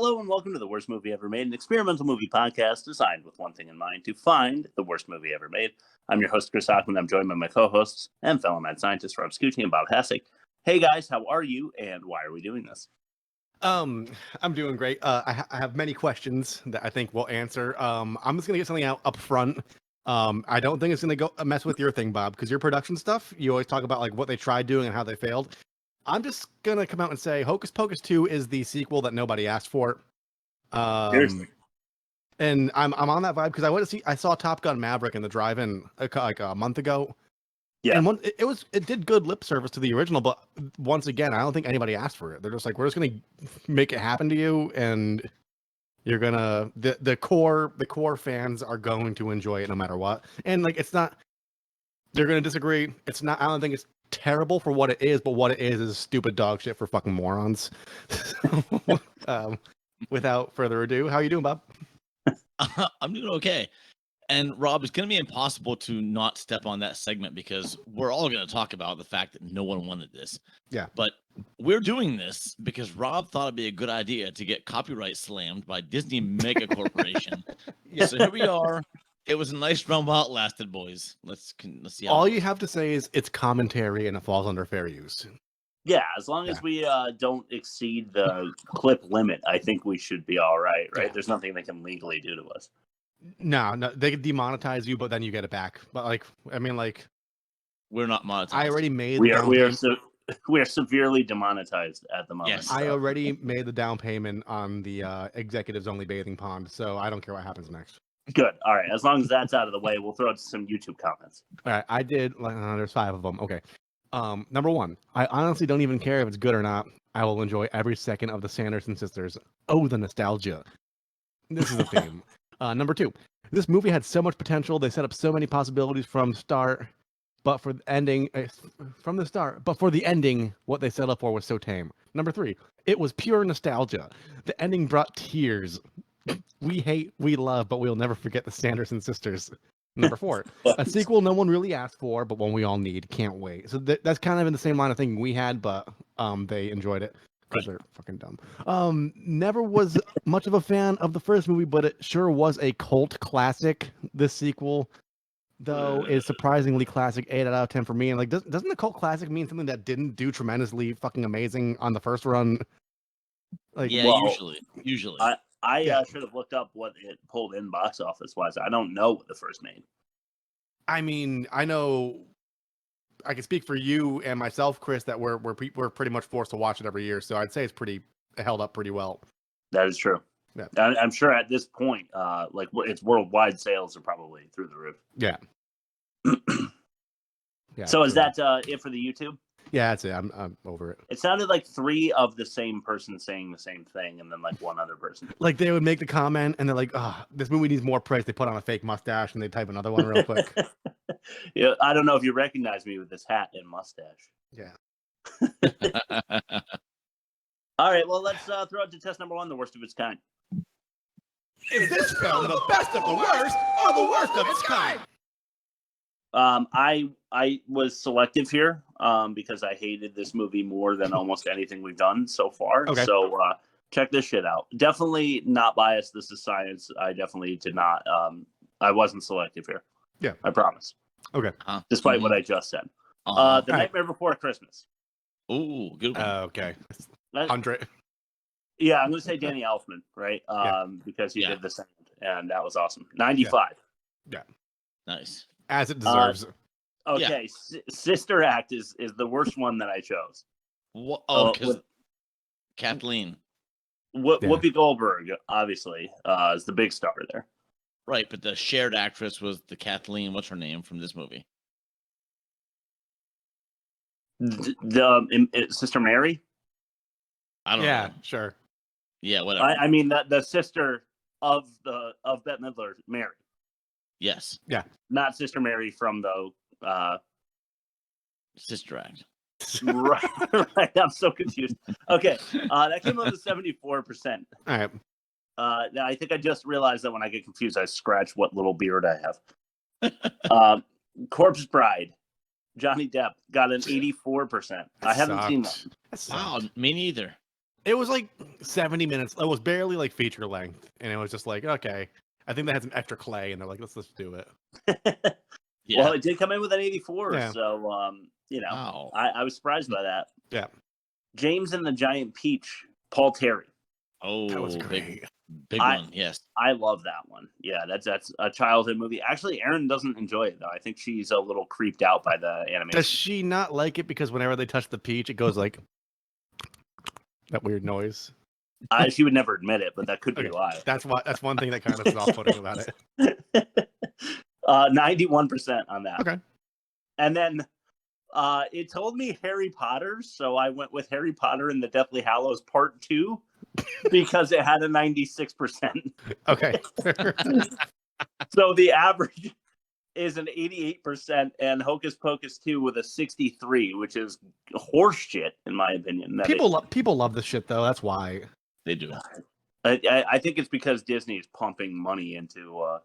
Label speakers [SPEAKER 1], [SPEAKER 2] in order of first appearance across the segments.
[SPEAKER 1] Hello and welcome to The Worst Movie Ever Made, an experimental movie podcast designed with one thing in mind, to find the worst movie ever made. I'm your host, Chris Hockman. I'm joined by my co-hosts and fellow mad scientists, Rob Scucci and Bob Hassick. Hey guys, how are you and why are we doing this?
[SPEAKER 2] I'm doing great. I have many questions that I think we'll answer. I'm just gonna get something out up front. I don't think it's gonna go mess with your thing, Bob, because your production stuff, you always talk about like what they tried doing and how they failed. I'm just gonna come out and say Hocus Pocus 2 is the sequel that nobody asked for.
[SPEAKER 1] Seriously.
[SPEAKER 2] And I'm on that vibe because I saw Top Gun Maverick in the drive-in like a month ago.
[SPEAKER 1] Yeah.
[SPEAKER 2] And it did good lip service to the original, but once again, I don't think anybody asked for it. They're just like, we're just gonna make it happen to you, and you're gonna the core fans are going to enjoy it no matter what. And like, it's not, they're gonna disagree. It's not. I don't think it's terrible for what it is, but what it is stupid dog shit for fucking morons. Without further ado, how are you doing, Bob?
[SPEAKER 3] I'm doing okay. And Rob, it's going to be impossible to not step on that segment because we're all going to talk about the fact that no one wanted this.
[SPEAKER 2] Yeah.
[SPEAKER 3] But we're doing this because Rob thought it'd be a good idea to get copyright slammed by Disney Mega Corporation. Yeah. So here we are. It was a nice run while it lasted, boys. Let's see.
[SPEAKER 2] All you have to say is it's commentary and it falls under fair use.
[SPEAKER 1] Yeah, as long as we don't exceed the clip limit, I think we should be all right, right? Yeah. There's nothing they can legally do to us.
[SPEAKER 2] No, they could demonetize you, but then you get it back. But like, I mean, like,
[SPEAKER 3] we're not monetized.
[SPEAKER 2] I already made.
[SPEAKER 1] We are severely demonetized at the moment.
[SPEAKER 2] Yes, I already made the down payment on the executives only bathing pond, so I don't care what happens next.
[SPEAKER 1] Good. All right. As long as that's out of the way, we'll throw out some YouTube comments.
[SPEAKER 2] All right. I did. There's 5 of them. Okay. Number 1, I honestly don't even care if it's good or not. I will enjoy every second of the Sanderson sisters. Oh, the nostalgia. This is a theme. Number 2, this movie had so much potential. They set up so many possibilities from start, but for the ending, what they set up for was so tame. Number 3, it was pure nostalgia. The ending brought tears. We hate, we love, but we'll never forget the Sanderson sisters. Number 4, a sequel no one really asked for, but one we all need. Can't wait. So that's kind of in the same line of thinking we had, but they enjoyed it. Because they're fucking dumb. Never was much of a fan of the first movie, but it sure was a cult classic. This sequel, though, is surprisingly classic. 8 out of 10 for me. And like, doesn't the cult classic mean something that didn't do tremendously fucking amazing on the first run? Like,
[SPEAKER 3] yeah, well, usually.
[SPEAKER 1] I should have looked up what it pulled in box office wise. I don't know what the first made.
[SPEAKER 2] I mean, I know. I can speak for you and myself, Chris, that we're pretty much forced to watch it every year. So I'd say it's held up pretty well.
[SPEAKER 1] That is true. Yeah. I'm sure at this point, like its worldwide sales are probably through the roof.
[SPEAKER 2] Yeah.
[SPEAKER 1] Yeah. So is that it for the YouTube?
[SPEAKER 2] Yeah, that's it. I'm over it.
[SPEAKER 1] It sounded like 3 of the same person saying the same thing, and then like one other person.
[SPEAKER 2] Like they would make the comment, and they're like, "Oh, this movie needs more praise." They put on a fake mustache, and they type another one real quick.
[SPEAKER 1] Yeah, I don't know if you recognize me with this hat and mustache.
[SPEAKER 2] Yeah.
[SPEAKER 1] All right, well, let's throw it to test number 1, the worst of its kind.
[SPEAKER 4] Is this film the best of the worst or the worst of its kind?
[SPEAKER 1] I was selective here because I hated this movie more than almost anything we've done so far.
[SPEAKER 2] Okay.
[SPEAKER 1] So check this shit out. Definitely not biased. This is science. I definitely did not. I wasn't selective here.
[SPEAKER 2] Yeah.
[SPEAKER 1] I promise.
[SPEAKER 2] Okay.
[SPEAKER 1] Despite what I just said. The Nightmare Before Christmas.
[SPEAKER 3] Ooh, good one.
[SPEAKER 2] Okay. 100.
[SPEAKER 1] Yeah, I'm going to say Danny Elfman, right? Because he did the sound, and that was awesome. 95.
[SPEAKER 2] Yeah.
[SPEAKER 3] Nice.
[SPEAKER 2] As it deserves.
[SPEAKER 1] Okay, Sister Act is the worst one that I chose.
[SPEAKER 3] Because Kathleen.
[SPEAKER 1] Whoopi Goldberg, obviously, is the big star there.
[SPEAKER 3] Right, but the shared actress was the Kathleen, what's her name from this movie?
[SPEAKER 1] The Sister Mary?
[SPEAKER 3] I don't know.
[SPEAKER 2] Yeah, sure.
[SPEAKER 3] Yeah, whatever.
[SPEAKER 1] I mean, the sister of Bette Midler, Mary.
[SPEAKER 3] Yes.
[SPEAKER 2] Yeah.
[SPEAKER 1] Not Sister Mary from the
[SPEAKER 3] Sister Act.
[SPEAKER 1] right. I'm so confused. Okay. That came out to 74%.
[SPEAKER 2] All right.
[SPEAKER 1] Now I think I just realized that when I get confused, I scratch what little beard I have. Corpse Bride, Johnny Depp got an 84%. I haven't seen that.
[SPEAKER 3] Wow, me neither.
[SPEAKER 2] It was like 70 minutes. It was barely like feature length, and it was just like, okay. I think they had some extra clay, and they're like, let's do it.
[SPEAKER 3] Yeah.
[SPEAKER 1] Well, it did come in with an 84,
[SPEAKER 2] Yeah.
[SPEAKER 1] so you know,
[SPEAKER 3] Wow.
[SPEAKER 1] I was surprised by that.
[SPEAKER 2] Yeah.
[SPEAKER 1] James and the Giant Peach, Paul Terry.
[SPEAKER 3] Oh,
[SPEAKER 2] That was great.
[SPEAKER 3] Big one. Yes.
[SPEAKER 1] I love that one. Yeah, that's a childhood movie. Actually, Erin doesn't enjoy it though. I think she's a little creeped out by the animation.
[SPEAKER 2] Does she not like it because whenever they touch the peach, it goes like that weird noise?
[SPEAKER 1] She would never admit it, but that could be
[SPEAKER 2] Okay.
[SPEAKER 1] why.
[SPEAKER 2] That's one thing that kind of is off-putting about it.
[SPEAKER 1] 91% on that.
[SPEAKER 2] Okay.
[SPEAKER 1] And then it told me Harry Potter, so I went with Harry Potter and the Deathly Hallows Part 2 because it had a 96%.
[SPEAKER 2] Okay.
[SPEAKER 1] So the average is an 88%, and Hocus Pocus 2 with a 63, which is horseshit in my opinion.
[SPEAKER 2] People love this shit though. That's why.
[SPEAKER 3] They do.
[SPEAKER 1] I think it's because Disney's pumping money into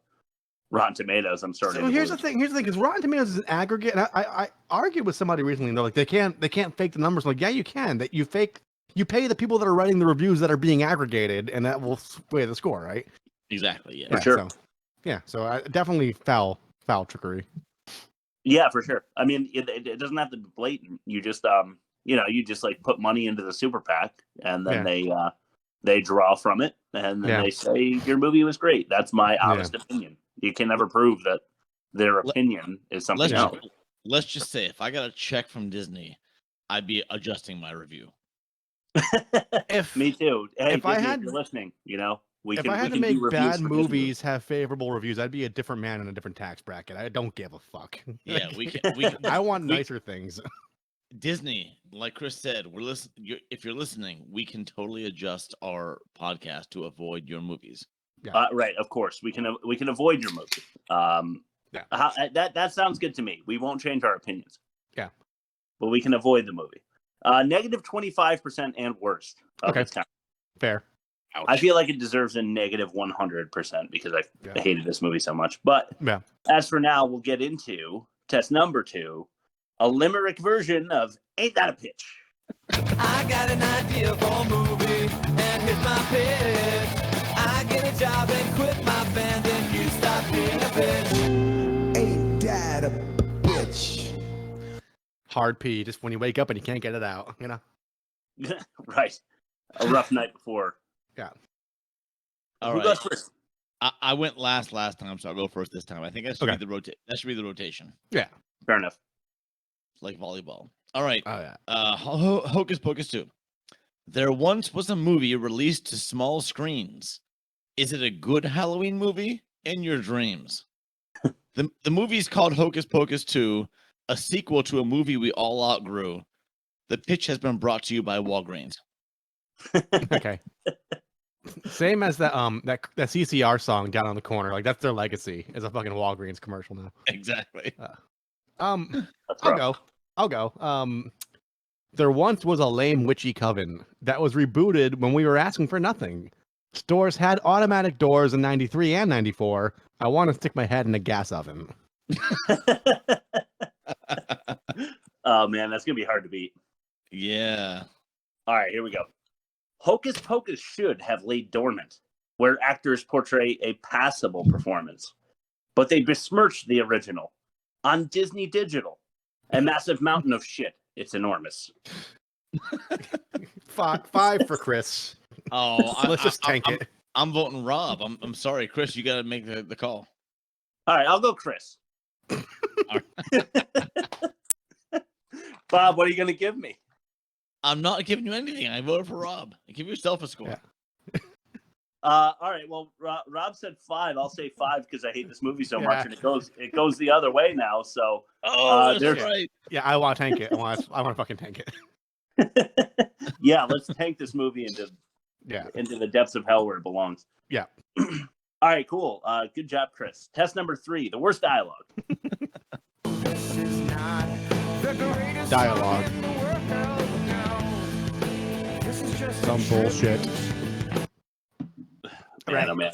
[SPEAKER 1] Rotten Tomatoes. I'm starting.
[SPEAKER 2] So here's the thing, because Rotten Tomatoes is an aggregate, and I argued with somebody recently, and they're like, they can't fake the numbers. I'm like, yeah, you can. That you pay the people that are writing the reviews that are being aggregated, and that will sway the score, right?
[SPEAKER 3] Exactly. Yeah.
[SPEAKER 1] For sure.
[SPEAKER 2] So I definitely foul trickery.
[SPEAKER 1] Yeah, for sure. I mean, it doesn't have to be blatant. You just you just like put money into the super PAC, and then they draw from it, and then they say your movie was great. That's my honest opinion. You can never prove that their opinion is something else.
[SPEAKER 3] Let's just say if I got a check from Disney, I'd be adjusting my review.
[SPEAKER 1] Me too. Hey,
[SPEAKER 2] if
[SPEAKER 1] Disney,
[SPEAKER 2] I had,
[SPEAKER 1] if you're listening,
[SPEAKER 2] if I had to make bad movies have favorable reviews, I'd be a different man in a different tax bracket. I don't give a fuck.
[SPEAKER 3] Yeah,
[SPEAKER 2] I want nicer things.
[SPEAKER 3] Disney, like Chris said, if you're listening, we can totally adjust our podcast to avoid your movies.
[SPEAKER 2] Yeah.
[SPEAKER 1] Right, of course. We can avoid your movie. That sounds good to me. We won't change our opinions.
[SPEAKER 2] Yeah.
[SPEAKER 1] But we can avoid the movie. Negative 25% and worse.
[SPEAKER 2] Okay. Fair.
[SPEAKER 3] Ouch.
[SPEAKER 1] I feel like it deserves a negative 100% because I hated this movie so much. But as for now, we'll get into test number 2, a limerick version of Ain't That a Pitch?
[SPEAKER 5] I got an idea for a movie, and here's my pitch. I get a job and quit my band, and you stop being a bitch. Ain't that a bitch?
[SPEAKER 2] Hard P, just when you wake up and you can't get it out, you know?
[SPEAKER 1] Right. A rough night before.
[SPEAKER 2] Yeah.
[SPEAKER 3] All
[SPEAKER 1] Who
[SPEAKER 3] right.
[SPEAKER 1] goes first?
[SPEAKER 3] I went last time, so I'll go first this time. I think that should be the rotation.
[SPEAKER 2] Yeah.
[SPEAKER 1] Fair enough.
[SPEAKER 3] Like volleyball. All right.
[SPEAKER 2] Oh, yeah.
[SPEAKER 3] Hocus Pocus 2. There once was a movie released to small screens. Is it a good Halloween movie? In your dreams. The movie's called Hocus Pocus 2, a sequel to a movie we all outgrew. The pitch has been brought to you by Walgreens.
[SPEAKER 2] Okay. Same as that CCR song down on the corner. Like that's their legacy is a fucking Walgreens commercial now.
[SPEAKER 3] Exactly.
[SPEAKER 2] I'll go. There once was a lame witchy coven that was rebooted when we were asking for nothing. Stores had automatic doors in 93 and 94. I want to stick my head in a gas oven.
[SPEAKER 1] Oh man, that's gonna be hard to beat.
[SPEAKER 3] Yeah.
[SPEAKER 1] All right, here we go. Hocus Pocus should have laid dormant, where actors portray a passable performance, but they besmirched the original on Disney Digital. A massive mountain of shit. It's enormous.
[SPEAKER 2] 5 for Chris.
[SPEAKER 3] Oh,
[SPEAKER 2] Let's just tank it.
[SPEAKER 3] I'm voting Rob. I'm sorry, Chris. You got to make the call.
[SPEAKER 1] All right, I'll go Chris. Bob, what are you going to give me?
[SPEAKER 3] I'm not giving you anything. I voted for Rob. Give yourself a score.
[SPEAKER 2] Yeah.
[SPEAKER 1] All right. Well, Rob said 5. I'll say 5 because I hate this movie so much, and it goes the other way now. So,
[SPEAKER 3] that's right.
[SPEAKER 2] Yeah, I want to tank it. I want to fucking tank it.
[SPEAKER 1] Yeah, let's tank this movie into the depths of hell where it belongs.
[SPEAKER 2] Yeah.
[SPEAKER 1] All right, cool. Good job, Chris. Test number 3, the worst dialogue.
[SPEAKER 2] Dialogue. Some bullshit.
[SPEAKER 1] Man, oh man.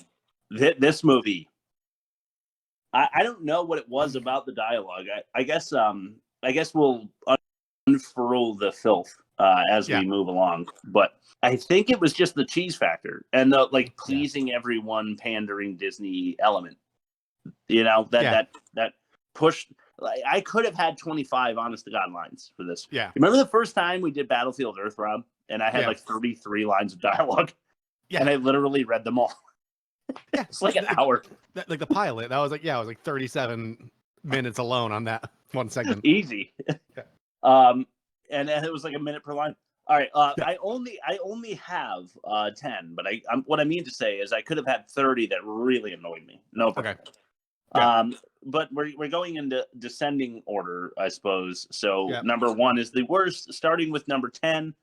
[SPEAKER 1] This movie, I don't know what it was about the dialogue. I guess we'll unfurl the filth as we move along. But I think it was just the cheese factor and the like pleasing everyone, pandering Disney element. You know, that pushed. Like, I could have had 25 honest to God lines for this.
[SPEAKER 2] Yeah.
[SPEAKER 1] Remember the first time we did Battlefield Earth, Rob? And I had like 33 lines of dialogue. Yeah. And I literally read them all. Yeah. It's like an hour.
[SPEAKER 2] Like the pilot, that was like, it was like 37 minutes alone on that one segment.
[SPEAKER 1] Easy. And it was like a minute per line. All right. I only have 10, but what I mean to say is I could have had 30 that really annoyed me. No problem. Okay. Yeah. But we're going into descending order, I suppose. So number 1 is the worst, starting with number 10,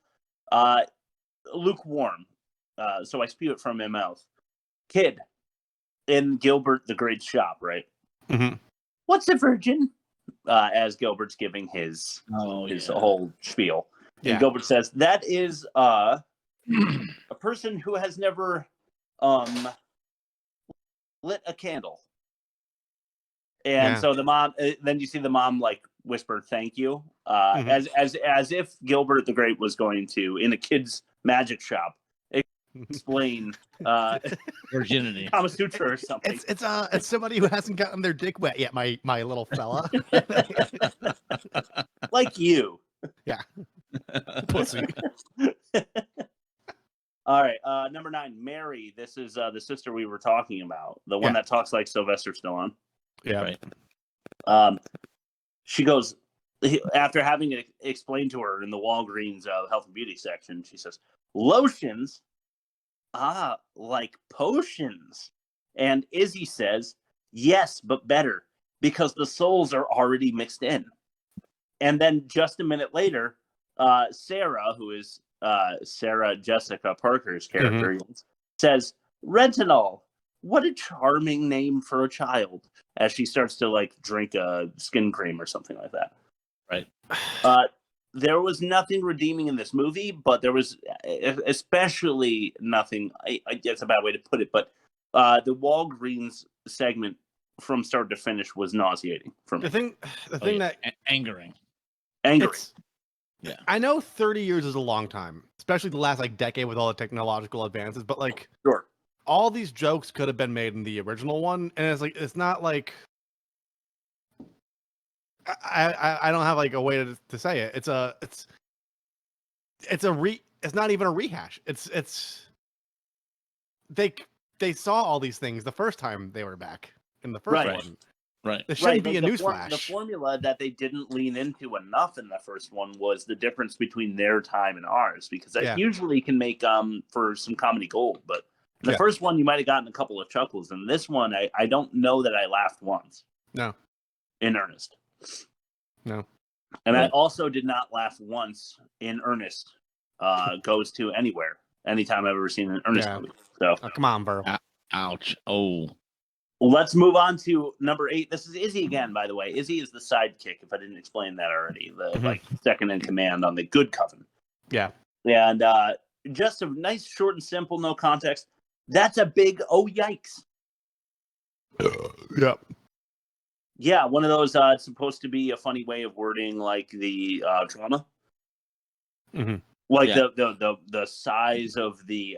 [SPEAKER 1] lukewarm. So I spew it from my mouth. Kid in Gilbert the Great's shop, right? Mm-hmm. What's a virgin? As Gilbert's giving his whole spiel. Yeah. And Gilbert says, that is a person who has never lit a candle. And so the mom, then you see the mom like whisper, thank you. As if Gilbert the Great was going to, in a kid's magic shop, explain
[SPEAKER 3] virginity,
[SPEAKER 1] Kama Sutra or something.
[SPEAKER 2] It's somebody who hasn't gotten their dick wet yet, my little fella.
[SPEAKER 1] Like you.
[SPEAKER 2] Yeah. Pussy.
[SPEAKER 1] All right, number 9, Mary. This is the sister we were talking about, the one that talks like Sylvester Stallone.
[SPEAKER 2] Yeah.
[SPEAKER 1] Right. She goes, after having it explained to her in the Walgreens health and beauty section, she says, lotions? Like potions. And Izzy says, yes, but better, because the souls are already mixed in. And then just a minute later, Sarah, who is Sarah Jessica Parker's character, says, retinol. What a charming name for a child, as she starts to like drink a skin cream or something like that.
[SPEAKER 3] Right.
[SPEAKER 1] There was nothing redeeming in this movie, but there was especially nothing. I guess a bad way to put it, but the Walgreens segment from start to finish was nauseating for me.
[SPEAKER 2] The thing that
[SPEAKER 3] angering.
[SPEAKER 2] Yeah, I know 30 years is a long time, especially the last like decade with all the technological advances. But like,
[SPEAKER 1] sure,
[SPEAKER 2] all these jokes could have been made in the original one, and it's not like I don't have like a way to say it. It's not even a rehash. They saw all these things the first time they were back in the first one.
[SPEAKER 3] Right.
[SPEAKER 2] It shouldn't be a newsflash.
[SPEAKER 1] The formula that they didn't lean into enough in the first one was the difference between their time and ours, because that usually can make for some comedy gold. But in the first one, you might have gotten a couple of chuckles. And this one, I don't know that I laughed once.
[SPEAKER 2] No.
[SPEAKER 1] In earnest.
[SPEAKER 2] No.
[SPEAKER 1] And I also did not laugh once in earnest. Goes to anywhere. Anytime I've ever seen an earnest movie. So
[SPEAKER 2] come on, bro.
[SPEAKER 3] Ouch. Oh.
[SPEAKER 1] Let's move on to number 8. This is Izzy again, by the way. Izzy is the sidekick, if I didn't explain that already. The like second in command on the Good Coven.
[SPEAKER 2] Yeah.
[SPEAKER 1] And just a nice, short and simple, no context. That's a big yikes.
[SPEAKER 2] Yeah.
[SPEAKER 1] Yeah, one of those it's supposed to be a funny way of wording like the drama.
[SPEAKER 2] Mm-hmm.
[SPEAKER 1] Like the size of the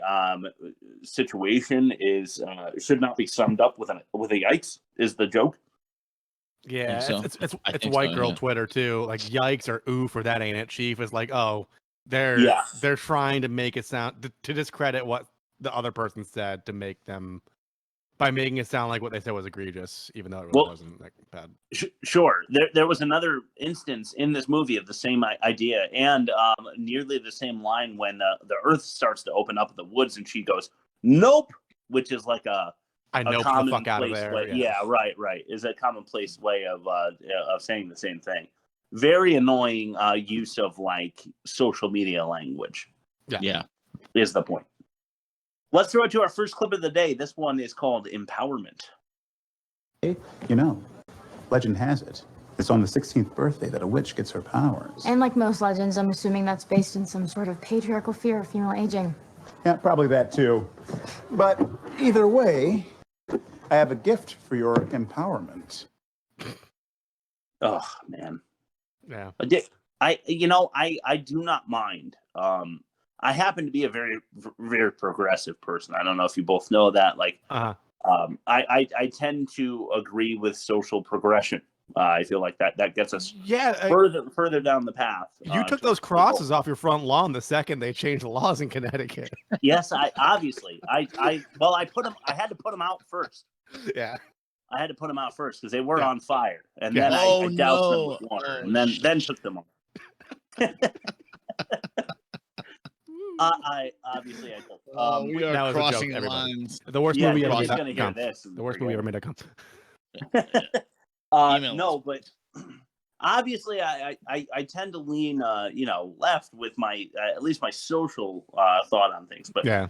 [SPEAKER 1] situation is should not be summed up with a yikes is the joke.
[SPEAKER 2] Yeah, it's white girl Twitter too. Like yikes or oof or that ain't it. Chief is like, oh, they're trying to make it sound to discredit what the other person said to make them by making it sound like what they said was egregious, even though it really wasn't like bad.
[SPEAKER 1] Sure. There was another instance in this movie of the same idea and nearly the same line when the earth starts to open up in the woods and she goes, nope, which is like a
[SPEAKER 2] nope the fuck out of there.
[SPEAKER 1] Way. Yeah, right. Is a commonplace way of saying the same thing. Very annoying use of like social media language.
[SPEAKER 3] Yeah.
[SPEAKER 1] Is the point. Let's throw it to our first clip of the day. This one is called Empowerment.
[SPEAKER 6] You know, legend has it, it's on the 16th birthday that a witch gets her powers.
[SPEAKER 7] And like most legends, I'm assuming that's based in some sort of patriarchal fear of female aging.
[SPEAKER 6] Yeah, probably that too. But either way, I have a gift for your empowerment.
[SPEAKER 1] Oh, man.
[SPEAKER 2] Yeah.
[SPEAKER 1] I do not mind. I happen to be a very, very progressive person. I don't know if you both know that. Like, I tend to agree with social progression. I feel like that gets us further down the path.
[SPEAKER 2] You took those crosses off your front lawn the second they changed the laws in Connecticut.
[SPEAKER 1] Yes, I put them. I had to put them out first.
[SPEAKER 2] Yeah.
[SPEAKER 1] I had to put them out first because they were on fire, and then I doused them with water, and then took them off. I obviously I took.
[SPEAKER 3] We are
[SPEAKER 2] that was
[SPEAKER 3] crossing
[SPEAKER 2] a joke,
[SPEAKER 3] lines.
[SPEAKER 2] The worst movie ever made.
[SPEAKER 1] Gonna hear this.
[SPEAKER 2] The worst movie ever made.
[SPEAKER 1] No, but obviously I tend to lean left with my at least my social thought on things. But
[SPEAKER 2] yeah,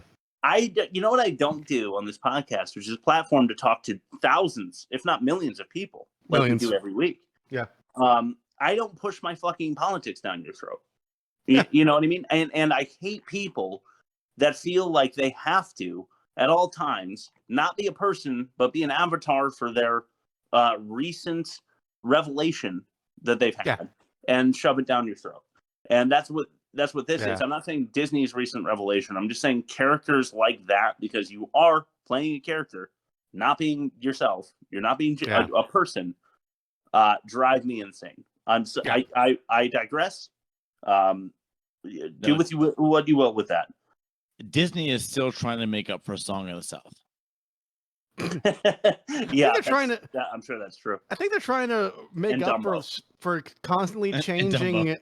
[SPEAKER 1] you know what I don't do on this podcast, which is a platform to talk to thousands, if not millions of people, like we do every week.
[SPEAKER 2] Yeah.
[SPEAKER 1] I don't push my fucking politics down your throat. You know what I mean? And I hate people that feel like they have to at all times not be a person, but be an avatar for their recent revelation that they've had and shove it down your throat. And that's what this is. I'm not saying Disney's recent revelation. I'm just saying characters like that, because you are playing a character, not being yourself. You're not being a person. Drive me insane. I digress. Do with you what you will with that.
[SPEAKER 3] Disney is still trying to make up for Song of the South.
[SPEAKER 1] Yeah,
[SPEAKER 2] I'm
[SPEAKER 1] sure that's true.
[SPEAKER 2] I think they're trying to make up for constantly changing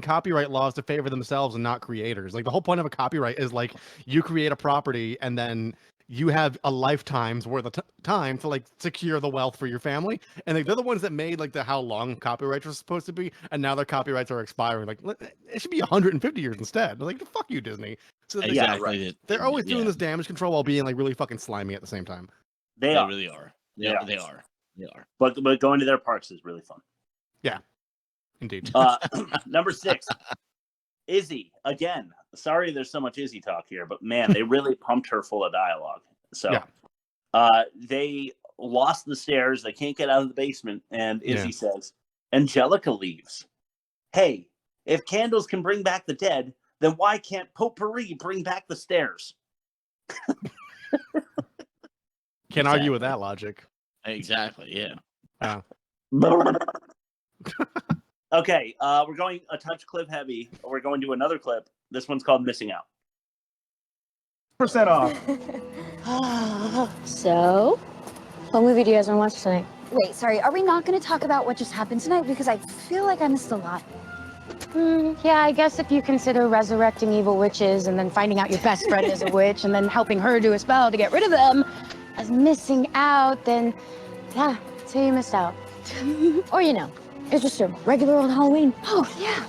[SPEAKER 2] copyright laws to favor themselves and not creators. Like, the whole point of a copyright is like you create a property and then you have a lifetime's worth of time to like secure the wealth for your family. And like, they're the ones that made like how long copyrights were supposed to be, and now their copyrights are expiring. Like, it should be 150 years instead. Like, fuck you, Disney. So they're always doing this damage control while being like really fucking slimy at the same time.
[SPEAKER 3] They really are. They are.
[SPEAKER 1] But going to their parks is really fun.
[SPEAKER 2] Yeah, indeed.
[SPEAKER 1] Number 6, Izzy again. Sorry, there's so much Izzy talk here, but man, they really pumped her full of dialogue. So, they lost the stairs. They can't get out of the basement, and Izzy says, "Angelica leaves. Hey, if candles can bring back the dead, then why can't potpourri bring back the stairs?"
[SPEAKER 2] Can't argue with that logic.
[SPEAKER 3] Exactly. Yeah.
[SPEAKER 1] Okay, we're going a touch clip heavy. We're going to another clip. This one's called Missing Out.
[SPEAKER 8] % off.
[SPEAKER 7] So, what movie do you guys want to watch tonight? Wait, sorry, are we not going to talk about what just happened tonight? Because I feel like I missed a lot. Yeah, I guess if you consider resurrecting evil witches and then finding out your best friend is a witch and then helping her do a spell to get rid of them as missing out, then yeah, so you missed out. Or it's just a regular old Halloween. Oh, yeah.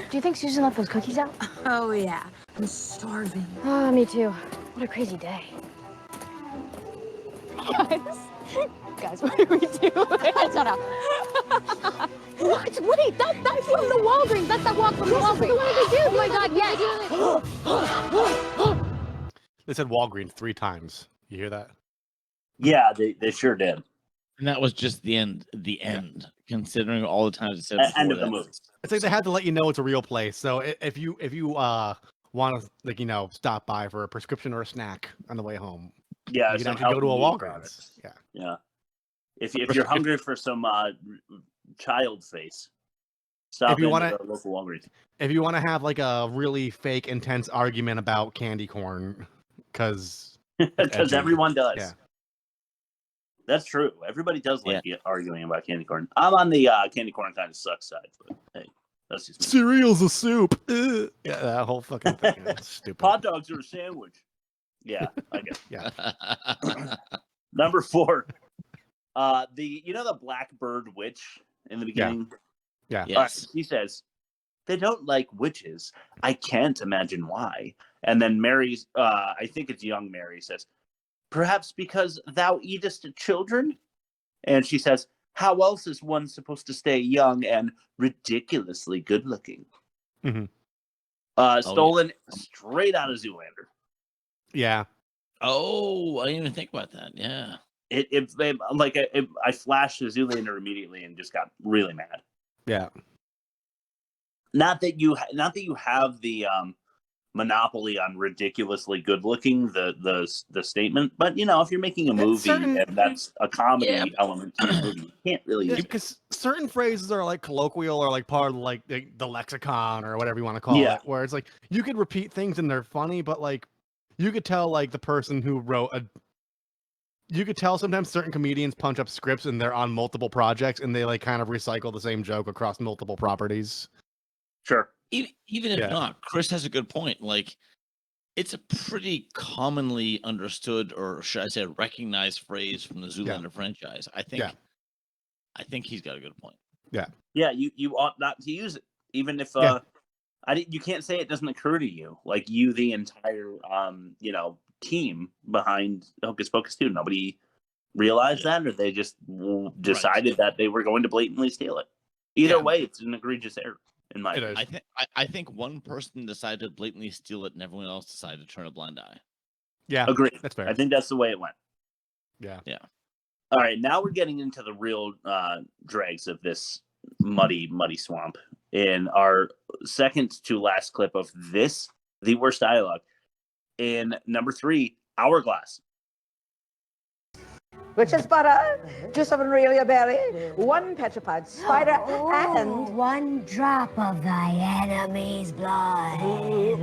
[SPEAKER 7] Do you think Susan left those cookies out?
[SPEAKER 9] Oh, yeah. I'm starving.
[SPEAKER 7] Oh, me too. What a crazy day. Guys, what do we do? I don't know. What? Wait, that's from the Walgreens. That's that walk from the Walgreens. What did we do? Oh, my God, yes.
[SPEAKER 2] They said Walgreens 3 times. You hear that?
[SPEAKER 1] Yeah, they sure did.
[SPEAKER 3] And that was just the end. Considering all the times it said
[SPEAKER 1] end of the movie.
[SPEAKER 2] It's like they had to let you know it's a real place. So if you want to stop by for a prescription or a snack on the way home, you can actually go to a Walgreens.
[SPEAKER 1] Yeah. If you're hungry for some child face, stop in at a local Walgreens.
[SPEAKER 2] If you want to have like a really fake intense argument about candy corn, because
[SPEAKER 1] everyone does.
[SPEAKER 2] Yeah.
[SPEAKER 1] That's true. Everybody does like arguing about candy corn. I'm on the candy corn kind of sucks side, but hey, that's just me.
[SPEAKER 2] Cereal's a soup. Yeah, that whole fucking thing is stupid.
[SPEAKER 1] Hot dogs are a sandwich. Yeah, I guess.
[SPEAKER 2] Yeah.
[SPEAKER 1] Number 4, the Blackbird witch in the beginning.
[SPEAKER 2] Yeah.
[SPEAKER 3] Yes.
[SPEAKER 1] He says they don't like witches. I can't imagine why. And then Mary's, I think it's young Mary, says, "Perhaps because thou eatest children?" And she says, "How else is one supposed to stay young and ridiculously good looking?"
[SPEAKER 2] Mm-hmm.
[SPEAKER 1] Stolen straight out of Zoolander.
[SPEAKER 2] Yeah.
[SPEAKER 3] Oh, I didn't even think about that. Yeah.
[SPEAKER 1] I flashed to Zoolander immediately and just got really mad.
[SPEAKER 2] Yeah.
[SPEAKER 1] Not that you have the monopoly on ridiculously good looking, the statement, but if you're making a movie and that's a comedy element to your movie, you can't really use it.
[SPEAKER 2] Because certain phrases are like colloquial or like part of like the lexicon or whatever you want to call it, where it's like you could repeat things and they're funny, but like you could tell like the person who wrote you could tell sometimes certain comedians punch up scripts and they're on multiple projects and they like kind of recycle the same joke across multiple properties.
[SPEAKER 1] Sure.
[SPEAKER 3] Even if not, Chris has a good point. Like, it's a pretty commonly understood, or should I say, recognized phrase from the Zoolander franchise. I think he's got a good point.
[SPEAKER 2] Yeah.
[SPEAKER 1] Yeah, you ought not to use it, even if you can't say it doesn't occur to you. Like the entire team behind Hocus Pocus 2. Nobody realized that, or they just decided that they were going to blatantly steal it. Either way, it's an egregious error. In my opinion.
[SPEAKER 3] I think one person decided to blatantly steal it, and everyone else decided to turn a blind eye.
[SPEAKER 2] Yeah,
[SPEAKER 1] agreed.
[SPEAKER 2] That's fair.
[SPEAKER 1] I think that's the way it went.
[SPEAKER 2] Yeah.
[SPEAKER 1] All right, now we're getting into the real dregs of this muddy swamp. In our second to last clip of this, the worst dialogue. In number 3, Hourglass.
[SPEAKER 10] Witch's butter, juice of Aurelia berry, 1 petrified spider, and
[SPEAKER 7] 1 drop of thy enemy's blood.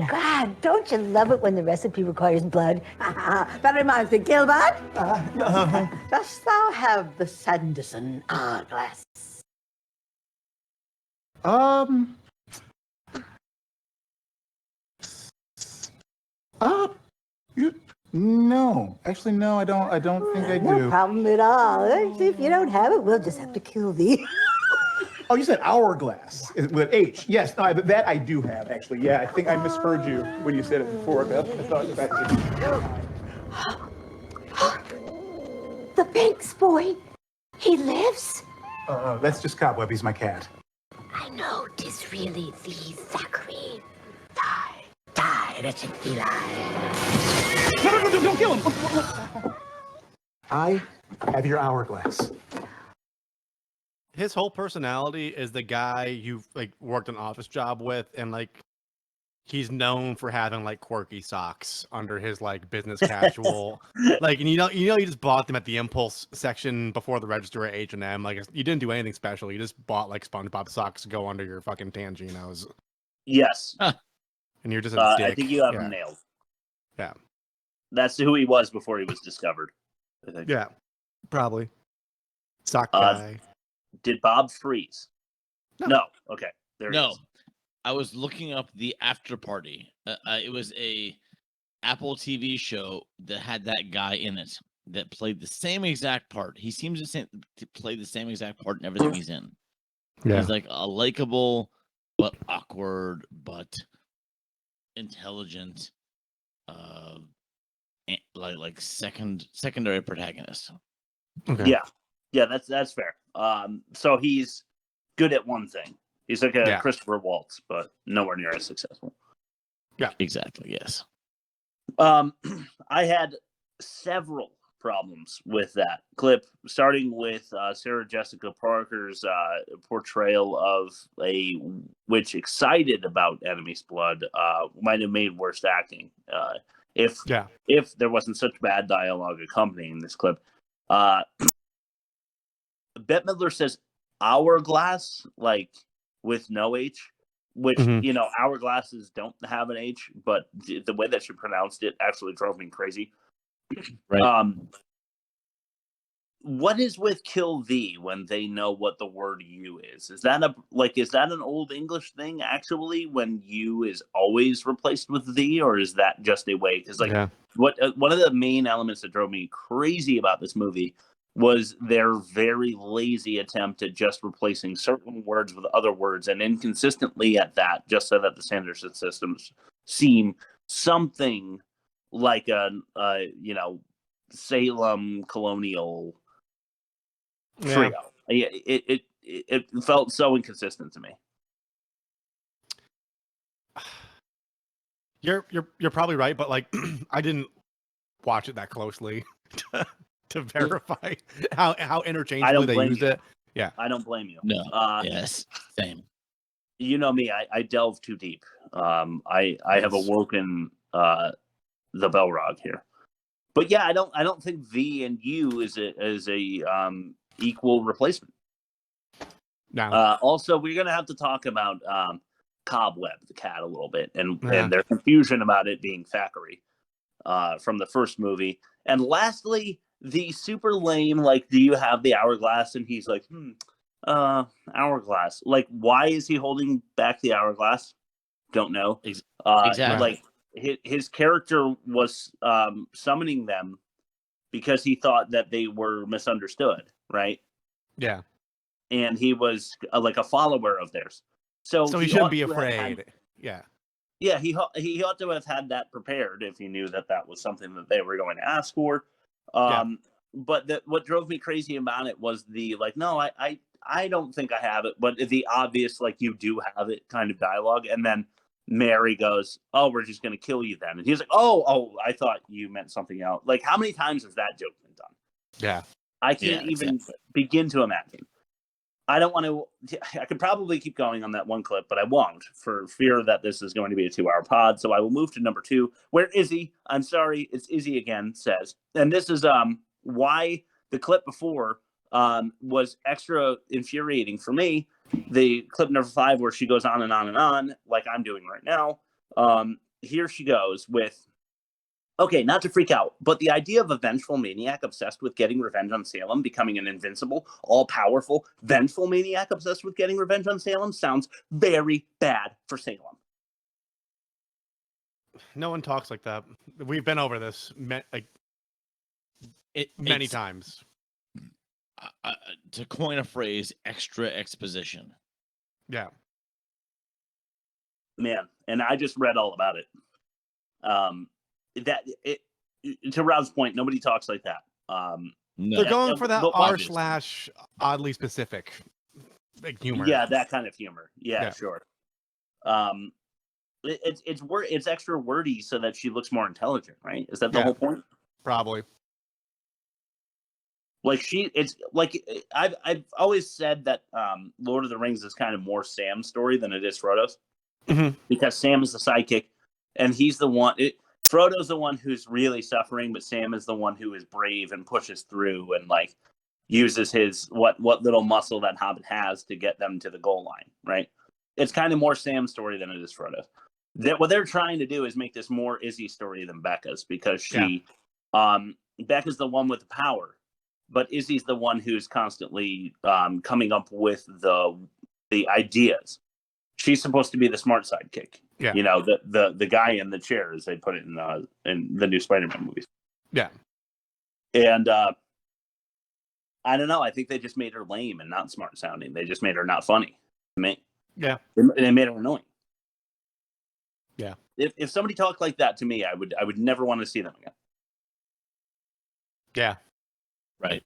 [SPEAKER 10] God, don't you love it when the recipe requires blood? That reminds me, Gilbert. Dost thou have the Sanderson hourglass?
[SPEAKER 6] No, actually, no. I don't think I do.
[SPEAKER 10] No problem at all. If you don't have it, we'll just have to kill thee.
[SPEAKER 8] Oh, you said hourglass with H. Yes, no, that I do have, actually. Yeah, I think I misheard you when you said it before. I thought
[SPEAKER 10] The Banks boy, he lives?
[SPEAKER 6] That's just Cobweb. He's my cat.
[SPEAKER 10] I know 'tis really thee, Thackeray. Die, wretched Eli.
[SPEAKER 8] No, don't kill him.
[SPEAKER 6] I have your hourglass.
[SPEAKER 2] His whole personality is the guy you've like worked an office job with, and like he's known for having like quirky socks under his like business casual. Like, and you just bought them at the impulse section before the register at H&M. Like, you didn't do anything special. You just bought like SpongeBob socks to go under your fucking Tanginos.
[SPEAKER 1] Yes.
[SPEAKER 2] And you're just a dick.
[SPEAKER 1] I think you have him nailed.
[SPEAKER 2] Yeah.
[SPEAKER 1] That's who he was before he was discovered, I think.
[SPEAKER 2] Yeah, probably. Sock guy.
[SPEAKER 1] Did Bob freeze? No. Okay. There he is.
[SPEAKER 3] I was looking up the After Party. It was a Apple TV show that had that guy in it that played the same exact part. He seems to play the same exact part in everything he's in.
[SPEAKER 2] Yeah.
[SPEAKER 3] He's like a likable, but awkward, but intelligent, like secondary protagonist.
[SPEAKER 2] Okay.
[SPEAKER 1] Yeah, that's fair. So he's good at one thing. He's like a Christopher Waltz, but nowhere near as successful.
[SPEAKER 3] Yeah, exactly. Yes.
[SPEAKER 1] I had several problems with that clip, starting with Sarah Jessica Parker's portrayal of a witch excited about enemy's blood. Might have made worse acting if there wasn't such bad dialogue accompanying this clip. Bette Midler says hourglass, like with no H, which, hourglasses don't have an H, but the way that she pronounced it actually drove me crazy.
[SPEAKER 3] Right.
[SPEAKER 1] What is with kill thee when they know what the word you is? Is that an old English thing actually, when you is always replaced with thee, or is that just a way? Because one of the main elements that drove me crazy about this movie was their very lazy attempt at just replacing certain words with other words, and inconsistently at that, just so that the Sanderson systems seem something like a Salem colonial trio. It felt so inconsistent to me.
[SPEAKER 2] You're probably right, but like I didn't watch it that closely to verify how interchangeably they used it. Yeah.
[SPEAKER 1] I don't blame you.
[SPEAKER 3] No. Yes. Same.
[SPEAKER 1] You know me, I delve too deep. I have awoken the balrog here. But yeah, I don't think V and U is a equal replacement.
[SPEAKER 2] No.
[SPEAKER 1] Also, we're gonna have to talk about Cobweb the cat a little bit, and their confusion about it being Thackeray from the first movie. And lastly, the super lame, like, do you have the hourglass? And he's like, hourglass. Like, why is he holding back the hourglass? Don't know.
[SPEAKER 3] Exactly.
[SPEAKER 1] Like, his character was summoning them because he thought that they were misunderstood, right?
[SPEAKER 2] Yeah.
[SPEAKER 1] And he was like a follower of theirs. So
[SPEAKER 2] he shouldn't be afraid. Yeah.
[SPEAKER 1] Yeah, he ought to have had that prepared if he knew that was something that they were going to ask for. But what drove me crazy about it was the, like, no, I don't think I have it, but the obvious, like, you do have it kind of dialogue. And then Mary goes, oh, we're just going to kill you then. And he's like, oh, I thought you meant something else. Like, how many times has that joke been done?
[SPEAKER 2] Yeah.
[SPEAKER 1] I can't even begin to imagine. I don't want to. I could probably keep going on that one clip, but I won't for fear that this is going to be a 2-hour pod. So I will move to number 2, where Izzy, I'm sorry, it's Izzy again, says, and this is why the clip before was extra infuriating for me. The clip number 5, where she goes on and on and on, like I'm doing right now. Here she goes with, okay, not to freak out, but the idea of a vengeful maniac obsessed with getting revenge on Salem becoming an invincible, all-powerful, vengeful maniac obsessed with getting revenge on Salem sounds very bad for Salem.
[SPEAKER 2] No one talks like that. We've been over this many times.
[SPEAKER 3] To coin a phrase, extra exposition.
[SPEAKER 2] Yeah.
[SPEAKER 1] Man, and I just read all about it. To Rob's point, nobody talks like that.
[SPEAKER 3] No.
[SPEAKER 2] They're going for that r/oddly specific, like, humor.
[SPEAKER 1] Yeah, that kind of humor. Yeah. Sure. It's extra wordy so that she looks more intelligent, right? Is that the whole point?
[SPEAKER 2] Probably.
[SPEAKER 1] Like, it's like I've always said that Lord of the Rings is kind of more Sam's story than it is Frodo's, because Sam is the sidekick, and he's the one. Frodo's the one who's really suffering, but Sam is the one who is brave and pushes through and, like, uses his what little muscle that Hobbit has to get them to the goal line, right? It's kind of more Sam's story than it is Frodo's. What they're trying to do is make this more Izzy's story than Becca's, because Becca's the one with the power, but Izzy's the one who's constantly coming up with the ideas. She's supposed to be the smart sidekick.
[SPEAKER 2] Yeah.
[SPEAKER 1] You know, the guy in the chair, as they put it in the new Spider-Man movies.
[SPEAKER 2] Yeah.
[SPEAKER 1] And I don't know. I think they just made her lame and not smart sounding. They just made her not funny to me.
[SPEAKER 2] Yeah.
[SPEAKER 1] They made her annoying.
[SPEAKER 2] Yeah.
[SPEAKER 1] If somebody talked like that to me, I would never want to see them again.
[SPEAKER 2] Yeah.
[SPEAKER 3] Right.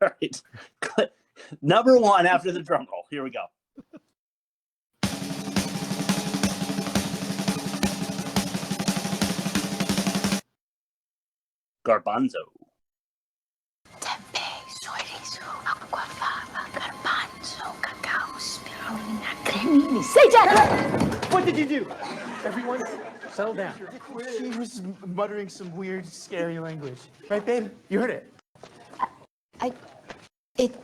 [SPEAKER 1] All right. Number 1 after the drum roll. Here we go. Garbanzo.
[SPEAKER 7] Tempe, chorizo, aquafaba, garbanzo, cacao, spirulina, cremini. Say that!
[SPEAKER 8] What did you do? Everyone, settle down. She was muttering some weird, scary language. Right, babe? You heard it.
[SPEAKER 7] It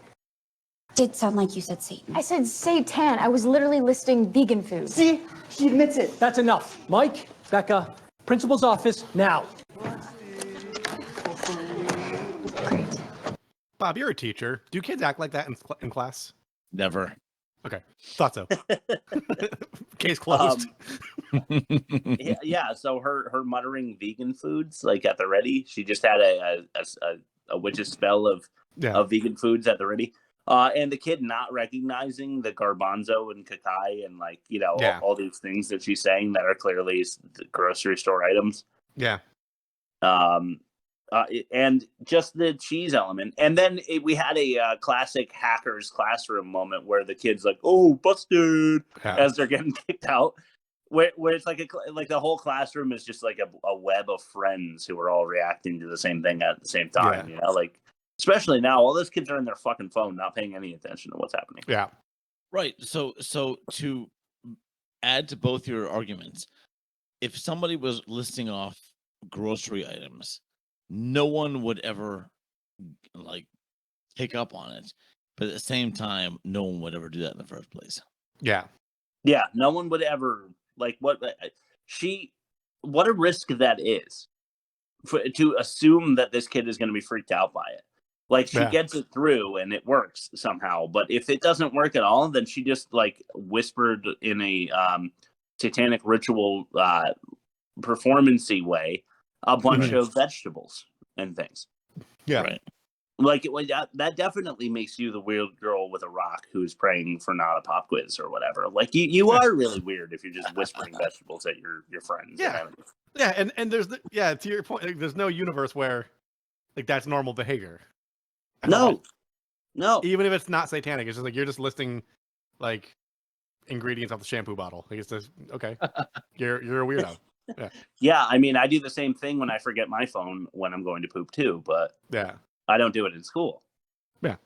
[SPEAKER 7] did sound like you said Satan. I said Satan. I was literally listing vegan food.
[SPEAKER 8] See? She admits it.
[SPEAKER 11] That's enough. Mike, Becca, principal's office, now.
[SPEAKER 7] Great.
[SPEAKER 2] Bob, you're a teacher. Do kids act like that in class?
[SPEAKER 3] Never.
[SPEAKER 2] Okay. Thought so. Case closed.
[SPEAKER 1] Yeah, so her muttering vegan foods, like, at the ready, she just had a witch's spell of vegan foods at the ready. And the kid not recognizing the garbanzo and cacai and, like, you know, all these things that she's saying that are clearly the grocery store items.
[SPEAKER 2] Yeah.
[SPEAKER 1] And just the cheese element. And then we had a classic Hackers Classroom moment where the kid's like, oh, busted, as they're getting kicked out. Where it's like the whole classroom is just like a web of friends who are all reacting to the same thing at the same time. You know, like, Especially now, all those kids are in their fucking phone, not paying any attention to what's happening.
[SPEAKER 2] Yeah.
[SPEAKER 3] Right. So to add to both your arguments, if somebody was listing off grocery items, no one would ever like pick up on it. But at the same time, no one would ever do that in the first place.
[SPEAKER 2] Yeah.
[SPEAKER 1] Yeah, no one would ever like what a risk that is to assume that this kid is going to be freaked out by it. Like she gets it through and it works somehow, but if it doesn't work at all, then she just like whispered in a satanic ritual performance-y way a bunch of vegetables and things.
[SPEAKER 2] Yeah.
[SPEAKER 3] Right.
[SPEAKER 1] Like that definitely makes you the weird girl with a rock who's praying for not a pop quiz or whatever. Like you are really weird if you're just whispering vegetables at your friends.
[SPEAKER 2] Yeah. Yeah, and there's to your point, like, there's no universe where like that's normal behavior.
[SPEAKER 1] No.
[SPEAKER 2] Even if it's not satanic, it's just like you're just listing like ingredients off the shampoo bottle. Like it's just okay. You're a weirdo. Yeah.
[SPEAKER 1] Yeah, I mean, I do the same thing when I forget my phone when I'm going to poop too, but
[SPEAKER 2] yeah,
[SPEAKER 1] I don't do it in school.
[SPEAKER 2] Yeah.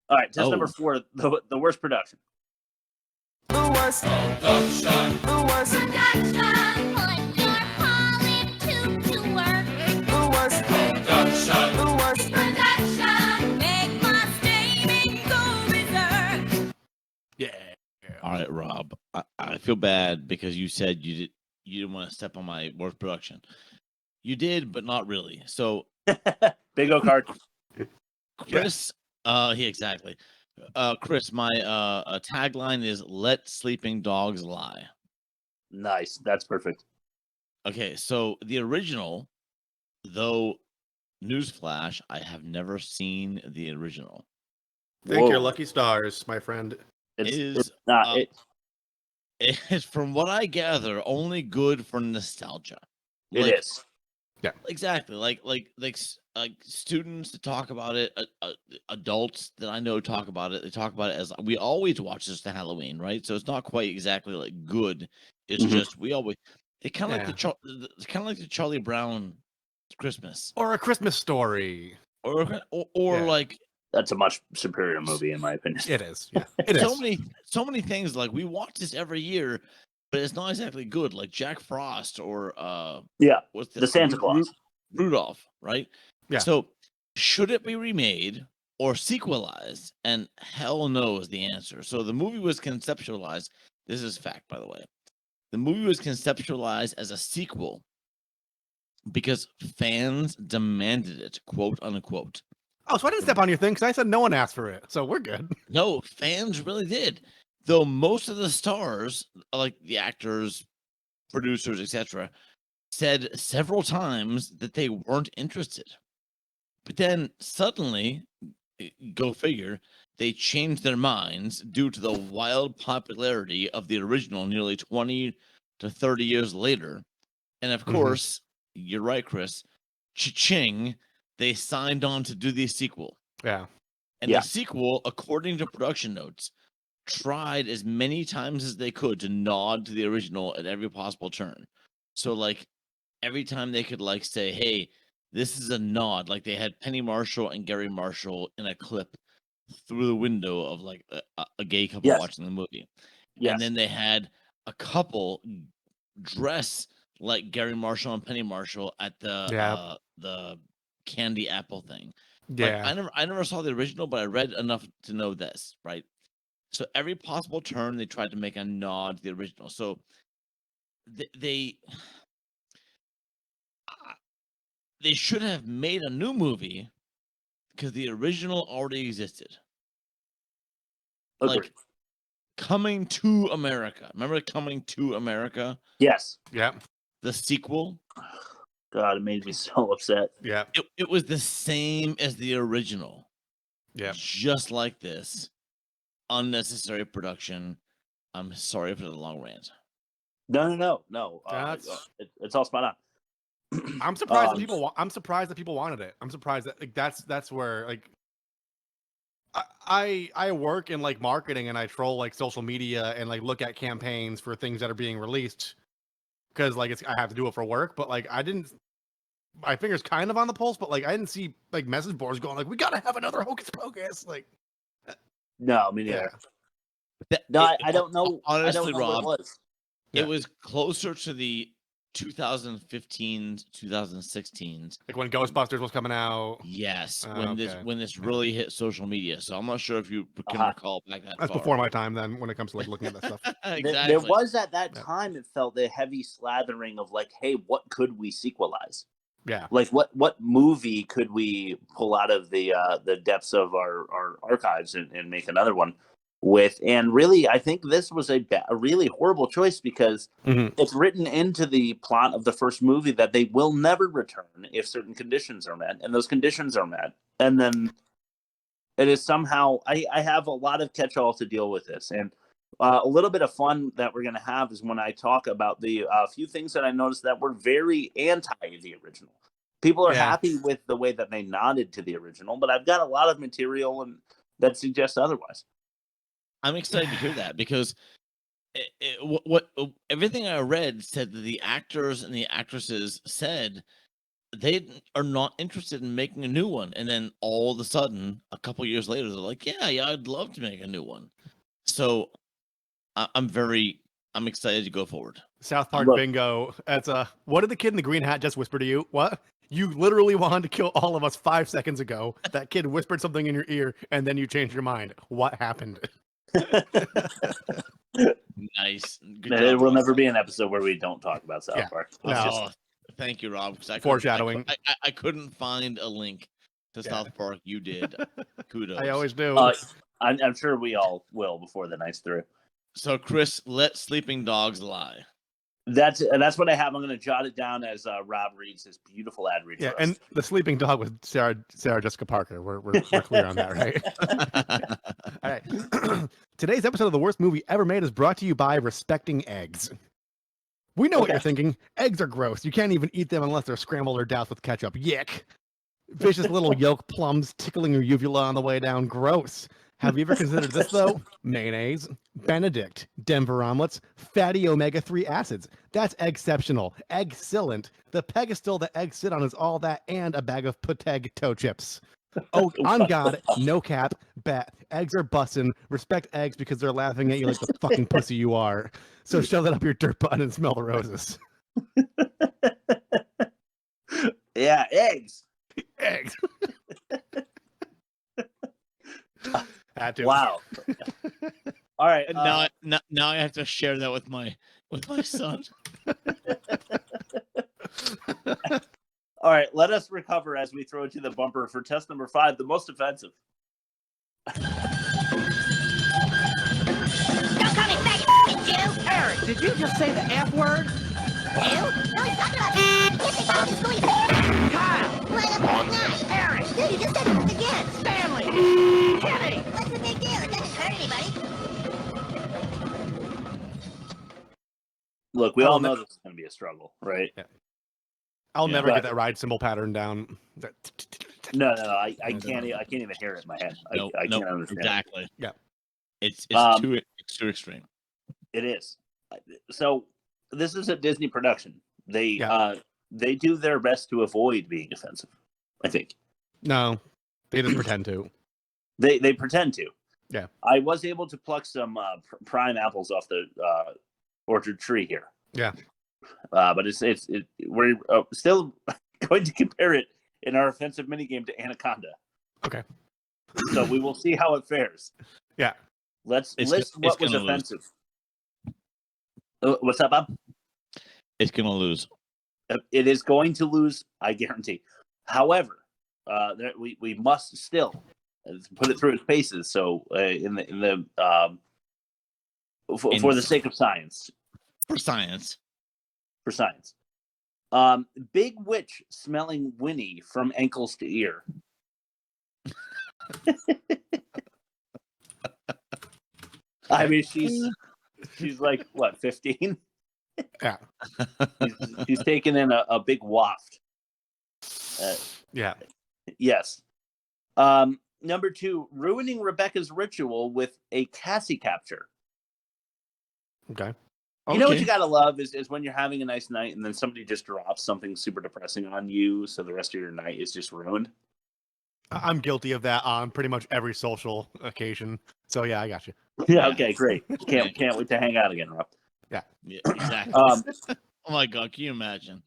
[SPEAKER 1] All right, test number 4, the worst production.
[SPEAKER 5] The worst production. The worst production.
[SPEAKER 12] Put your pollen tube to work.
[SPEAKER 5] The worst production. The worst
[SPEAKER 12] Production. Make my statement go berserk.
[SPEAKER 2] Yeah.
[SPEAKER 3] All right, Rob. I feel bad because you said you didn't want to step on my worst production. You did, but not really. So
[SPEAKER 1] Big O card.
[SPEAKER 3] Chris, yeah, exactly. Chris, my tagline is "Let sleeping dogs lie."
[SPEAKER 1] Nice, that's perfect.
[SPEAKER 3] Okay, so the original, though, newsflash, I have never seen the original.
[SPEAKER 2] Thank your lucky stars, my friend.
[SPEAKER 1] It's not.
[SPEAKER 3] It is, from what I gather, only good for nostalgia.
[SPEAKER 1] It is.
[SPEAKER 2] Yeah,
[SPEAKER 3] exactly. Like students to talk about it, adults that I know talk about it. They talk about it as we always watch this to Halloween, right? So it's not quite exactly like good. It's just we always. It's kind of like the Charlie Brown Christmas
[SPEAKER 2] or A Christmas Story,
[SPEAKER 3] or like.
[SPEAKER 1] That's a much superior movie, in my opinion.
[SPEAKER 2] It is. Yeah, it
[SPEAKER 3] is. So many things. Like we watch this every year, but it's not exactly good. Like Jack Frost or what's
[SPEAKER 1] the Santa Claus,
[SPEAKER 3] Rudolph, right?
[SPEAKER 2] Yeah.
[SPEAKER 3] So should it be remade or sequelized? And hell knows the answer. So the movie was conceptualized. This is fact, by the way. The movie was conceptualized as a sequel because fans demanded it, quote unquote.
[SPEAKER 2] Oh, so I didn't step on your thing because I said no one asked for it, so we're good.
[SPEAKER 3] No, fans really did. Though most of the stars, like the actors, producers, etc., said several times that they weren't interested. But then suddenly, go figure, they changed their minds due to the wild popularity of the original nearly 20 to 30 years later. And of course, you're right, Chris, cha-ching, they signed on to do the sequel.
[SPEAKER 2] Yeah.
[SPEAKER 3] And the sequel, according to production notes, tried as many times as they could to nod to the original at every possible turn. So, like, every time they could, like, say, hey, this is a nod. Like, they had Penny Marshall and Gary Marshall in a clip through the window of, like, a gay couple watching the movie.
[SPEAKER 1] Yes.
[SPEAKER 3] And then they had a couple dress like Gary Marshall and Penny Marshall at the candy apple thing.
[SPEAKER 2] Yeah.
[SPEAKER 3] Like, I never saw the original, but I read enough to know this, right? So every possible turn they tried to make a nod to the original. So they should have made a new movie because the original already existed.
[SPEAKER 1] Agreed.
[SPEAKER 3] Like Coming to America. Remember Coming to America?
[SPEAKER 1] Yes.
[SPEAKER 2] Yeah.
[SPEAKER 3] The sequel.
[SPEAKER 1] God, it made me so upset.
[SPEAKER 2] Yeah.
[SPEAKER 3] It was the same as the original.
[SPEAKER 2] Yeah.
[SPEAKER 3] Just like this. Unnecessary production. I'm sorry for the long rant.
[SPEAKER 1] No. It's all spot on.
[SPEAKER 2] I'm surprised that people. I'm surprised that people wanted it. I'm surprised that like that's where like I work in like marketing and I troll like social media and like look at campaigns for things that are being released because like I have to do it for work. But like I didn't my fingers kind of on the pulse, but like I didn't see like message boards going like we gotta have another Hocus Pocus. Like,
[SPEAKER 1] No, me neither. No, I don't know.
[SPEAKER 3] Honestly,
[SPEAKER 1] I don't know
[SPEAKER 3] Rob,
[SPEAKER 1] what it was.
[SPEAKER 3] it was closer to the 2015, 2016s.
[SPEAKER 2] Like when Ghostbusters was coming out.
[SPEAKER 3] Yes,
[SPEAKER 2] Oh,
[SPEAKER 3] when
[SPEAKER 2] okay.
[SPEAKER 3] this really hit social media. So I'm not sure if you can recall back that
[SPEAKER 2] That's
[SPEAKER 3] far.
[SPEAKER 2] before my time then when it comes to like looking at that stuff.
[SPEAKER 3] Exactly.
[SPEAKER 1] There was at that time, it felt the heavy slathering of like, hey, what could we sequelize?
[SPEAKER 2] Yeah.
[SPEAKER 1] Like what movie could we pull out of the depths of our archives and make another one with? And really, I think this was a really horrible choice because it's written into the plot of the first movie that they will never return if certain conditions are met, and those conditions are met. And then it is somehow I have a lot of catch-all to deal with this, and a little bit of fun that we're going to have is when I talk about the few things that I noticed that were very anti the original. People are happy with the way that they nodded to the original, but I've got a lot of material that suggests otherwise.
[SPEAKER 3] I'm excited to hear that because what everything I read said that the actors and the actresses said they are not interested in making a new one, and then all of a sudden, a couple years later, they're like, "Yeah, I'd love to make a new one." So I'm excited to go forward.
[SPEAKER 2] South Park bingo. That's what did the kid in the green hat just whisper to you? What? You literally wanted to kill all of us 5 seconds ago. That kid whispered something in your ear, and then you changed your mind. What happened?
[SPEAKER 3] Nice. Good
[SPEAKER 1] There
[SPEAKER 3] job,
[SPEAKER 1] will
[SPEAKER 3] Rob.
[SPEAKER 1] never be an episode where we don't talk about South Park.
[SPEAKER 3] Oh, thank you, Rob. 'Cause
[SPEAKER 2] Foreshadowing.
[SPEAKER 3] I couldn't find a link to South Park. You did. Kudos.
[SPEAKER 2] I always do.
[SPEAKER 1] I'm sure we all will before the night's through.
[SPEAKER 3] So, Chris, let sleeping dogs lie.
[SPEAKER 1] That's what I have. I'm going to jot it down as Rob reads his beautiful ad read.
[SPEAKER 2] Yeah,
[SPEAKER 1] for us.
[SPEAKER 2] and the sleeping dog with Sarah Jessica Parker. We're clear on that, right? All right. Today's episode of the worst movie ever made is brought to you by Respecting Eggs. We know what you're thinking. Eggs are gross. You can't even eat them unless they're scrambled or doused with ketchup. Yick. Vicious little yolk plums tickling your uvula on the way down. Gross. Have you ever considered this, though? Mayonnaise, Benedict, Denver omelets, fatty omega-3 acids. That's exceptional. Excellent. The pedestal that eggs sit on is all that and a bag of potato chips. Oh, on God, no cap, bet. Eggs are bussin'. Respect eggs because they're laughing at you like the fucking pussy you are. So shove that up your dirt button and smell the roses.
[SPEAKER 1] Yeah, eggs.
[SPEAKER 2] Eggs.
[SPEAKER 1] Wow. All right.
[SPEAKER 3] And now I have to share that with my son.
[SPEAKER 1] All right. Let us recover as we throw it to the bumper for test number 5, the most offensive.
[SPEAKER 12] Don't call me faggot, Jew!
[SPEAKER 4] Eric, did you just say the F word?
[SPEAKER 12] Jew? No, he's talking about kissing off the school.
[SPEAKER 4] Kyle!
[SPEAKER 12] What not?
[SPEAKER 4] Eric!
[SPEAKER 12] Dude, you just said it again.
[SPEAKER 4] Stanley! Kenny!
[SPEAKER 12] What's the big deal? It doesn't hurt anybody.
[SPEAKER 1] Look, we all know this is going to be a struggle, right?
[SPEAKER 2] Yeah. I'll never get that ride cymbal pattern down.
[SPEAKER 1] No, I can't even hear it in my head. I can't understand.
[SPEAKER 3] Exactly.
[SPEAKER 2] Yeah.
[SPEAKER 3] It's too extreme.
[SPEAKER 1] It is. So this is a Disney production. They do their best to avoid being offensive, I think.
[SPEAKER 2] No, they just pretend to.
[SPEAKER 1] They pretend to.
[SPEAKER 2] Yeah.
[SPEAKER 1] I was able to pluck some prime apples off the orchard tree here.
[SPEAKER 2] Yeah.
[SPEAKER 1] But we're still going to compare it in our offensive minigame to Anaconda.
[SPEAKER 2] Okay.
[SPEAKER 1] So we will see how it fares.
[SPEAKER 2] Yeah.
[SPEAKER 1] Let's list what was offensive. What's up, Bob?
[SPEAKER 3] It's going to lose.
[SPEAKER 1] It is going to lose, I guarantee. However, we must still put it through its paces. So for the sake of science.
[SPEAKER 3] For science.
[SPEAKER 1] Big witch smelling Winnie from ankles to ear. I mean, she's like, what, 15?
[SPEAKER 2] Yeah.
[SPEAKER 1] She's taken in a big waft.
[SPEAKER 2] Yeah.
[SPEAKER 1] Yes. Number 2, ruining Rebecca's ritual with a Cassie capture.
[SPEAKER 2] Okay.
[SPEAKER 1] You know what you gotta love is when you're having a nice night and then somebody just drops something super depressing on you, so the rest of your night is just ruined.
[SPEAKER 2] I'm guilty of that on pretty much every social occasion. So yeah, I got you.
[SPEAKER 1] Yeah. Okay. Great. Can't wait to hang out again, Rob.
[SPEAKER 2] Yeah.
[SPEAKER 3] Yeah, exactly. Oh my god, can you imagine?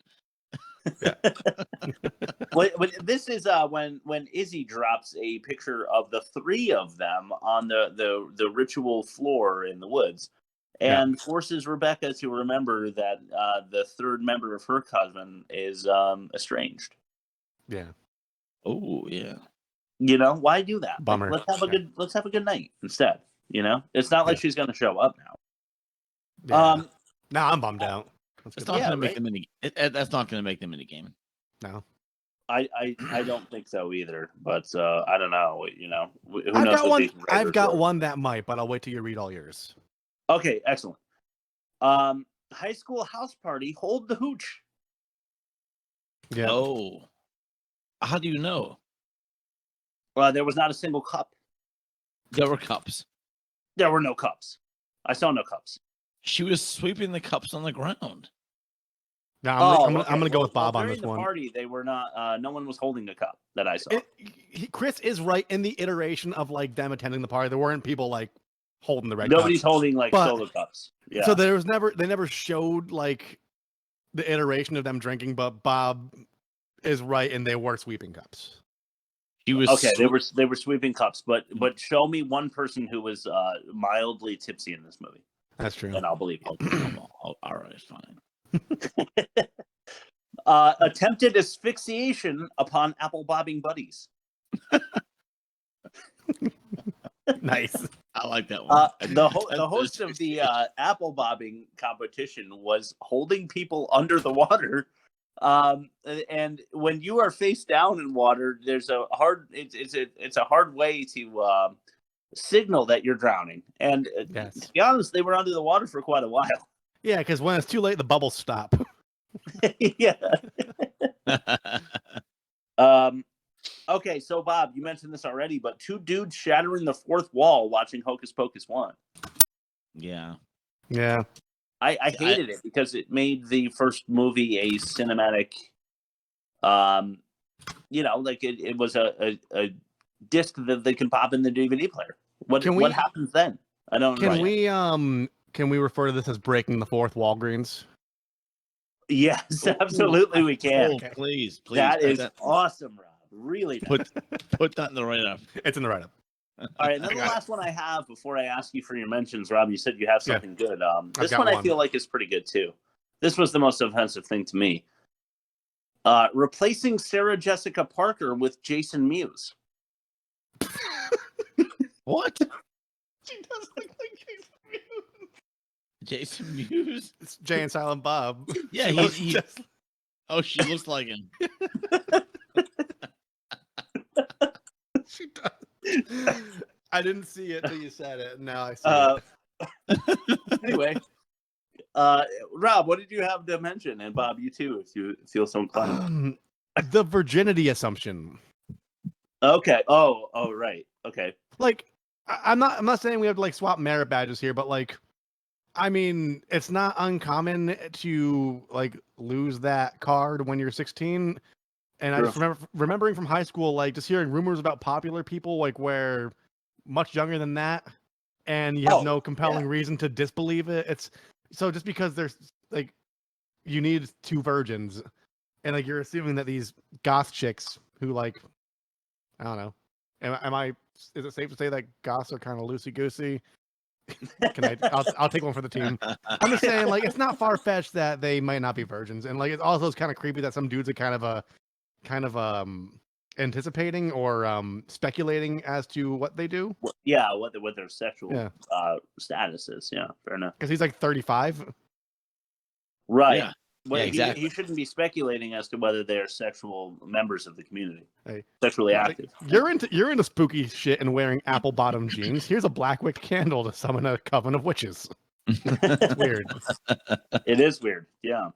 [SPEAKER 1] This is when Izzy drops a picture of the three of them on the ritual floor in the woods, and forces Rebecca to remember that the third member of her coven is estranged.
[SPEAKER 2] Yeah.
[SPEAKER 3] Oh yeah.
[SPEAKER 1] You know, why do that?
[SPEAKER 2] Bummer.
[SPEAKER 1] Like, let's have a good night instead. You know, it's not like she's going to show up now.
[SPEAKER 2] Yeah. Now I'm bummed out.
[SPEAKER 3] It's not going to make them any. That's not going to make them any game.
[SPEAKER 2] No.
[SPEAKER 1] I don't think so either. But I don't know. You know, who knows?
[SPEAKER 2] I've got one that might, but I'll wait till you read all yours.
[SPEAKER 1] Okay, excellent. High school house party. Hold the hooch.
[SPEAKER 2] Yeah.
[SPEAKER 3] Oh. How do you know?
[SPEAKER 1] There was not a single cup.
[SPEAKER 3] There were cups.
[SPEAKER 1] There were no cups. I saw no cups.
[SPEAKER 3] She was sweeping the cups on the ground.
[SPEAKER 2] No, I'm gonna go with Bob on this
[SPEAKER 1] during
[SPEAKER 2] one.
[SPEAKER 1] the party, they were not. No one was holding a cup that I saw.
[SPEAKER 2] Chris is right in the iteration of like them attending the party. There weren't people like holding the red cups.
[SPEAKER 1] Nobody's holding like solo cups. Yeah.
[SPEAKER 2] So they never showed like the iteration of them drinking, but Bob is right, and they were sweeping cups.
[SPEAKER 3] He was
[SPEAKER 1] okay. They were sweeping cups, but show me one person who was mildly tipsy in this movie.
[SPEAKER 2] That's true,
[SPEAKER 1] and I'll believe you.
[SPEAKER 3] All right, fine.
[SPEAKER 1] Attempted asphyxiation upon apple bobbing buddies.
[SPEAKER 2] Nice.
[SPEAKER 3] I like that one.
[SPEAKER 1] The host of the apple bobbing competition was holding people under the water. And when you are face down in water, there's a hard it's a hard way to signal that you're drowning. And to be honest, they were under the water for quite a while.
[SPEAKER 2] Yeah, because when it's too late, the bubbles stop.
[SPEAKER 1] Yeah. Okay, so Bob, you mentioned this already, but two dudes shattering the fourth wall watching Hocus Pocus 1.
[SPEAKER 3] Yeah.
[SPEAKER 2] Yeah.
[SPEAKER 1] I hated it because it made the first movie a cinematic, like it was a disc that they can pop in the DVD player. What happens then? I don't know.
[SPEAKER 2] Can we refer to this as breaking the fourth Walgreens?
[SPEAKER 1] Yes, absolutely we can.
[SPEAKER 3] Oh, please.
[SPEAKER 1] That is awesome, Rob. Really nice.
[SPEAKER 3] Put that in the write-up.
[SPEAKER 2] It's in the write-up.
[SPEAKER 1] All right, and then the last one I have before I ask you for your mentions, Rob, you said you have something good. This one I feel like is pretty good too. This was the most offensive thing to me. Replacing Sarah Jessica Parker with Jason Mewes.
[SPEAKER 3] What?
[SPEAKER 2] She does look like Jason Mewes.
[SPEAKER 3] Jason Mewes?
[SPEAKER 2] It's Jay and Silent Bob.
[SPEAKER 3] Yeah, Oh, she looks like him.
[SPEAKER 2] She does. I didn't see it until you said it. Now I see
[SPEAKER 1] it. Anyway, Rob, what did you have to mention? And Bob, you too, if you feel so inclined.
[SPEAKER 2] The virginity assumption.
[SPEAKER 1] Okay. Oh, right. Okay.
[SPEAKER 2] Like, I'm not saying we have to like swap merit badges here, but like, I mean, it's not uncommon to like lose that card when you're 16. And I just remembering from high school, like just hearing rumors about popular people, like where much younger than that, and you have no compelling reason to disbelieve it. It's so just because there's like, you need two virgins, and like you're assuming that these goth chicks who like, I don't know, is it safe to say that goths are kind of loosey goosey? I'll take one for the team. I'm just saying, like, it's not far fetched that they might not be virgins, and like it also is kind of creepy that some dudes are kind of anticipating or speculating as to what they do.
[SPEAKER 1] Yeah, what their sexual status is. Yeah, fair enough.
[SPEAKER 2] Because he's like 35.
[SPEAKER 1] Right.
[SPEAKER 3] Yeah.
[SPEAKER 1] Well,
[SPEAKER 3] exactly.
[SPEAKER 1] He shouldn't be speculating as to whether they're sexual members of the community.
[SPEAKER 2] Hey,
[SPEAKER 1] sexually active.
[SPEAKER 2] You're into spooky shit and wearing apple bottom jeans. Here's a black wick candle to summon a coven of witches. It's weird.
[SPEAKER 1] It is weird. Yeah.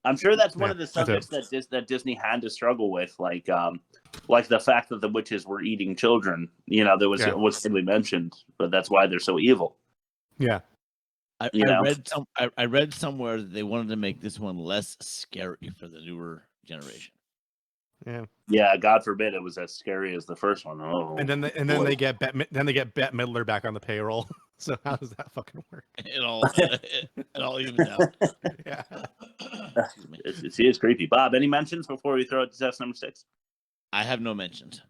[SPEAKER 1] I'm sure that's one of the subjects that Disney had to struggle with, like the fact that the witches were eating children. You know, there was simply mentioned, but that's why they're so evil.
[SPEAKER 2] Yeah.
[SPEAKER 3] I read somewhere that they wanted to make this one less scary for the newer generation.
[SPEAKER 1] Yeah, God forbid it was as scary as the first one. Oh,
[SPEAKER 2] And then they get Bette Midler back on the payroll. So how does that fucking work?
[SPEAKER 3] It all evens out.
[SPEAKER 2] Yeah.
[SPEAKER 1] It is creepy. Bob, any mentions before we throw it to test number 6?
[SPEAKER 3] I have no mentions.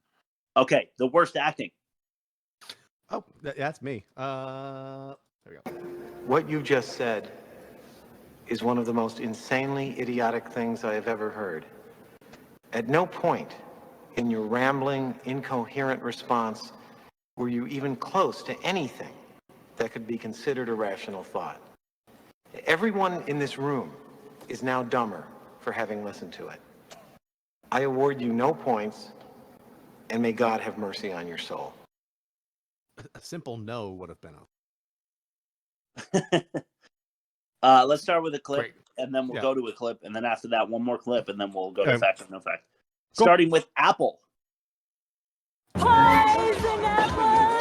[SPEAKER 1] Okay, the worst acting.
[SPEAKER 2] Oh, that's me. There we go.
[SPEAKER 13] What you just said is one of the most insanely idiotic things I have ever heard. At no point in your rambling, incoherent response were you even close to anything that could be considered a rational thought. Everyone in this room is now dumber for having listened to it. I award you no points, and may God have mercy on your soul.
[SPEAKER 2] A simple no would have been
[SPEAKER 1] Let's start with a clip,
[SPEAKER 2] Great.
[SPEAKER 1] and then we'll
[SPEAKER 2] Yeah.
[SPEAKER 1] go to a clip, and then after that, one more clip, and then we'll go to fact or no fact.
[SPEAKER 2] Go.
[SPEAKER 1] Starting with Apple.
[SPEAKER 12] Poison apple!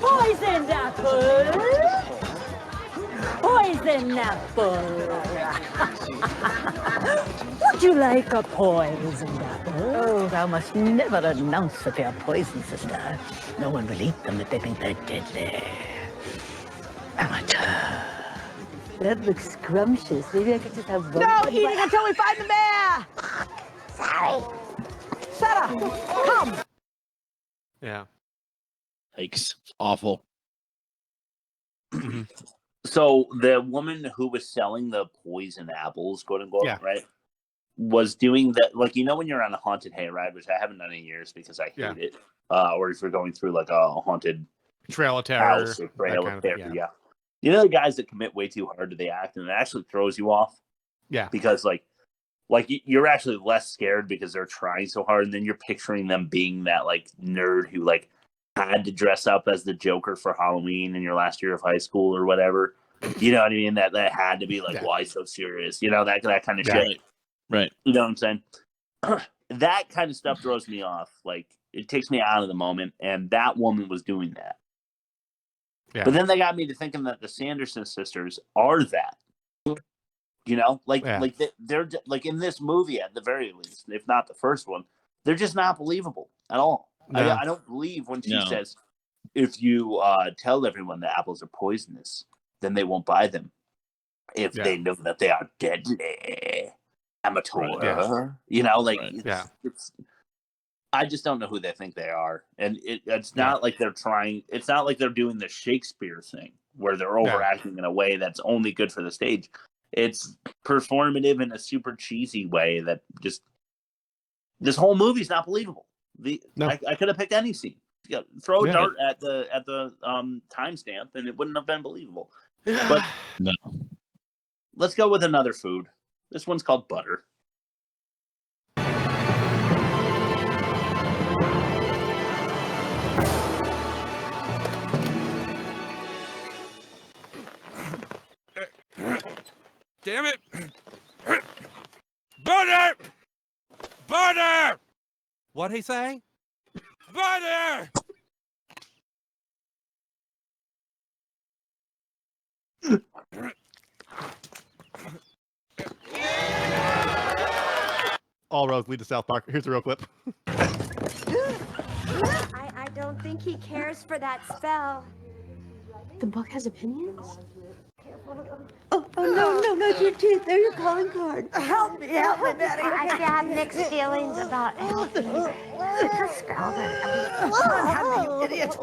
[SPEAKER 12] Poison apple! Poison apple! Would you like a poison apple?
[SPEAKER 10] Oh, thou must never announce that they are poison, sister. No one will eat them if they think they're deadly. Amateur. That looks scrumptious. Maybe I could just have one. No eating until we find the bear! Sorry. Sarah, come!
[SPEAKER 2] Yeah.
[SPEAKER 3] Yikes. Awful.
[SPEAKER 1] So the woman who was selling the poison apples, quote unquote,
[SPEAKER 2] Yeah.
[SPEAKER 1] right, was doing that. Like, when you're on a haunted hayride, which I haven't done in years because I hate it, or if you're going through like a haunted
[SPEAKER 2] Trail of Terror.
[SPEAKER 1] house or trail
[SPEAKER 2] that
[SPEAKER 1] of
[SPEAKER 2] kind
[SPEAKER 1] terror,
[SPEAKER 2] of-
[SPEAKER 1] yeah. You know the guys that commit way too hard to the act, and it actually throws you off.
[SPEAKER 2] Yeah.
[SPEAKER 1] Because like you're actually less scared because they're trying so hard, and then you're picturing them being that like nerd who like had to dress up as the Joker for Halloween in your last year of high school or whatever. You know what I mean? That had to be like, why so serious? You know, that kind of shit.
[SPEAKER 3] Right.
[SPEAKER 1] You know what I'm saying? That kind of stuff throws me off. Like, it takes me out of the moment, and that woman was doing that.
[SPEAKER 2] Yeah.
[SPEAKER 1] But then they got me to thinking that the Sanderson sisters are that. You know, they're like in this movie at the very least, if not the first one, they're just not believable at all.
[SPEAKER 2] No.
[SPEAKER 1] I don't believe when she says, if you tell everyone that apples are poisonous, then they won't buy them. If they know that they are deadly, amateur, you know, like it's, I just don't know who they think they are, and it's not like they're trying. It's not like they're doing the Shakespeare thing where they're overacting in a way that's only good for the stage. It's performative in a super cheesy way that just this whole movie's not believable. I could have picked any scene. Throw a dart at the timestamp, and it wouldn't have been believable. But
[SPEAKER 3] no.
[SPEAKER 1] Let's go with another food. This one's called butter.
[SPEAKER 4] Damn it! Butter! Butter!
[SPEAKER 14] What'd he say?
[SPEAKER 4] Butter!
[SPEAKER 2] All roads lead to South Park. Here's the real clip.
[SPEAKER 15] I don't think he cares for that spell.
[SPEAKER 7] The book has opinions?
[SPEAKER 10] Oh, no, your teeth. They're your calling card. Help me, Daddy.
[SPEAKER 15] I have mixed feelings about anything. It's a spell
[SPEAKER 10] You idiot.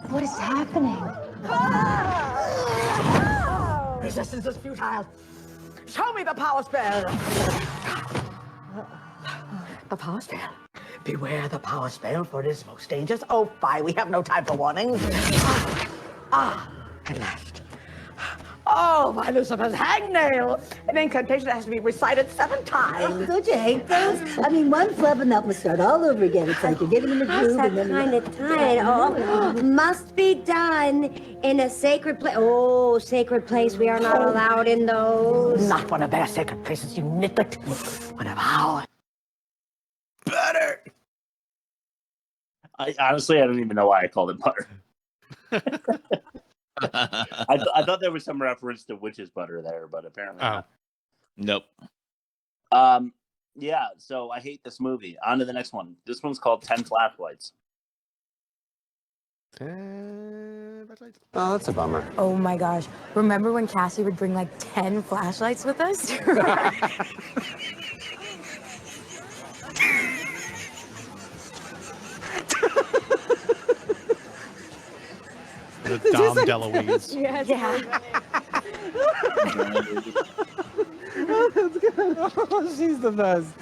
[SPEAKER 7] What is happening?
[SPEAKER 10] Resistance is futile. Show me the power spell. The power spell. Beware the power spell, for it is most dangerous. Oh, fie, we have no time for warnings. At last. Oh, my Lucifer's hangnail. An incantation that has to be recited 7 times.
[SPEAKER 16] Don't you hate those? I mean, one flub and that must start all over again. It's like you're getting in the groove
[SPEAKER 15] That
[SPEAKER 16] and then...
[SPEAKER 15] kind of time. Oh, must be done in a sacred place. Oh, sacred place. We are not allowed in those.
[SPEAKER 10] Not one of their sacred places, you nitwit. One of ours.
[SPEAKER 1] Butter. I don't even know why I called it butter. I thought there was some reference to witch's butter there, but apparently not.
[SPEAKER 3] Nope.
[SPEAKER 1] Yeah, so I hate this movie. On to the next one. This one's called 10 Flashlights.
[SPEAKER 14] Oh, that's a bummer.
[SPEAKER 9] Oh my gosh. Remember when Cassie would bring like 10 flashlights with us?
[SPEAKER 2] The Dom DeLuise.
[SPEAKER 9] Yeah.
[SPEAKER 14] Oh, that's good. Oh, she's the best.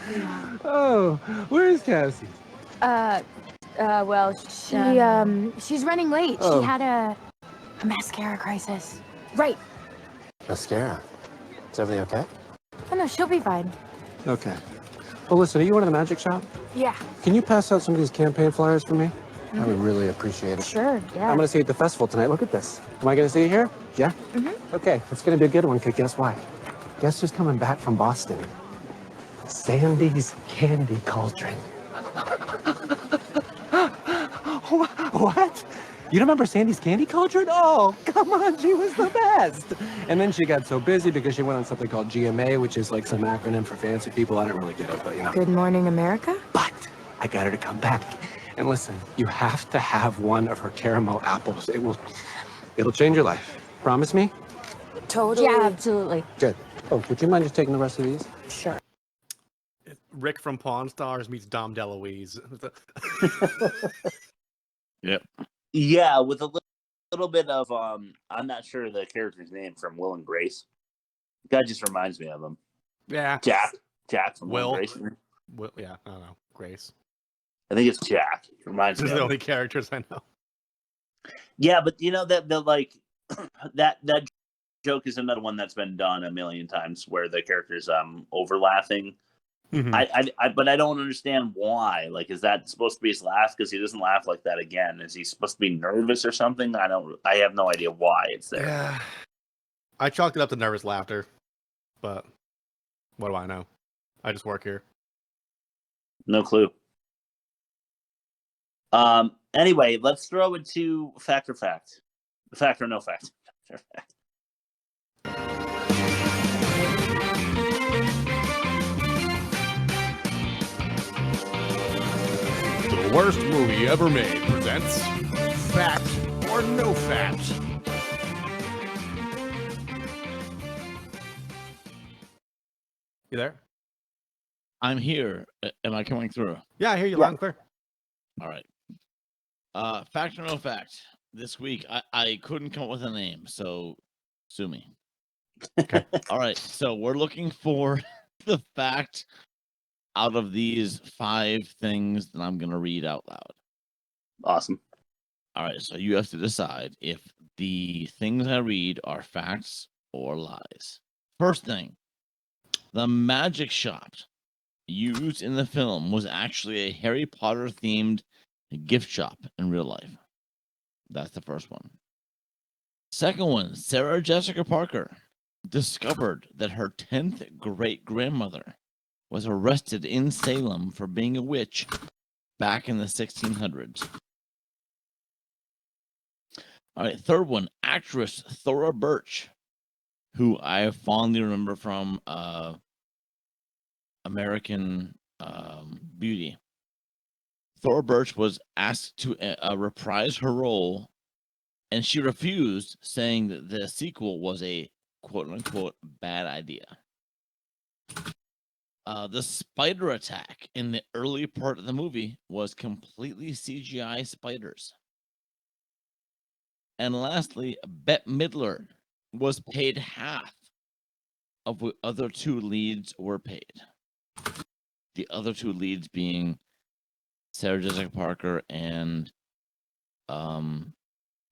[SPEAKER 14] Oh, where's Cassie?
[SPEAKER 7] Well, she's running late.
[SPEAKER 14] Oh.
[SPEAKER 7] She had a mascara crisis. Right.
[SPEAKER 14] Mascara. Is everything okay?
[SPEAKER 7] Oh, no, she'll be fine.
[SPEAKER 14] Okay. Well, listen, are you one of the magic shop?
[SPEAKER 7] Yeah.
[SPEAKER 14] Can you pass out some of these campaign flyers for me? I would really appreciate it.
[SPEAKER 7] Sure, yeah.
[SPEAKER 14] I'm going to see you at the festival tonight. Look at this. Am I going to see you here? Yeah?
[SPEAKER 7] Mm-hmm.
[SPEAKER 14] Okay, it's going to be a good one, because guess why? Guess who's coming back from Boston? Sandy's Candy Cauldron. What? You don't remember Sandy's Candy Cauldron? Oh, come on, she was the best. And then she got so busy because she went on something called GMA, which is like some acronym for fancy people. I don't really get it, but you know.
[SPEAKER 9] Good Morning America?
[SPEAKER 14] But I got her to come back. And listen, you have to have one of her caramel apples. It'll change your life. Promise me?
[SPEAKER 9] Totally.
[SPEAKER 7] Yeah, absolutely.
[SPEAKER 14] Good. Oh, would you mind just taking the rest of these?
[SPEAKER 9] Sure.
[SPEAKER 2] Rick from Pawn Stars meets Dom DeLuise.
[SPEAKER 3] Yep.
[SPEAKER 1] Yeah, with a little bit of I'm not sure the character's name from Will and Grace. The guy just reminds me of him.
[SPEAKER 2] Yeah.
[SPEAKER 1] Jack from Will and Grace.
[SPEAKER 2] Will, yeah, I don't know. Grace.
[SPEAKER 1] I think it's Jack. He reminds me
[SPEAKER 2] Those are
[SPEAKER 1] of
[SPEAKER 2] the
[SPEAKER 1] him.
[SPEAKER 2] only characters I know.
[SPEAKER 1] Yeah, but you know that the like that joke is another one that's been done a million times where the characters overlapping.
[SPEAKER 2] Mm-hmm.
[SPEAKER 1] But I don't understand why. Like, is that supposed to be his laugh? Because he doesn't laugh like that again. Is he supposed to be nervous or something? I have no idea why it's there.
[SPEAKER 2] Yeah. I chalked it up to nervous laughter, but what do I know? I just work here.
[SPEAKER 1] No clue. Anyway, let's throw it to fact or fact. Fact or no fact. Fact or fact.
[SPEAKER 4] The worst movie ever made presents Fact or No Fact.
[SPEAKER 2] You there?
[SPEAKER 3] I'm here. Am I coming through?
[SPEAKER 2] Yeah, I hear you loud and clear.
[SPEAKER 3] All right. Fact or no fact? This week, I couldn't come up with a name, so sue me.
[SPEAKER 2] Okay.
[SPEAKER 3] All right. So we're looking for the fact out of these 5 things that I'm going to read out loud.
[SPEAKER 1] Awesome.
[SPEAKER 3] All right. So you have to decide if the things I read are facts or lies. First thing, the magic shop used in the film was actually a Harry Potter themed gift shop in real life. That's the first one. Second one, Sarah Jessica Parker discovered that her 10th great-grandmother was arrested in Salem for being a witch back in the 1600s. All right, third one, actress Thora Birch, who I fondly remember from American Beauty. Thora Birch was asked to reprise her role, and she refused, saying that the sequel was a quote-unquote bad idea. The spider attack in the early part of the movie was completely CGI spiders. And lastly, Bette Midler was paid half of what other 2 leads were paid. The other 2 leads being Sarah Jessica Parker and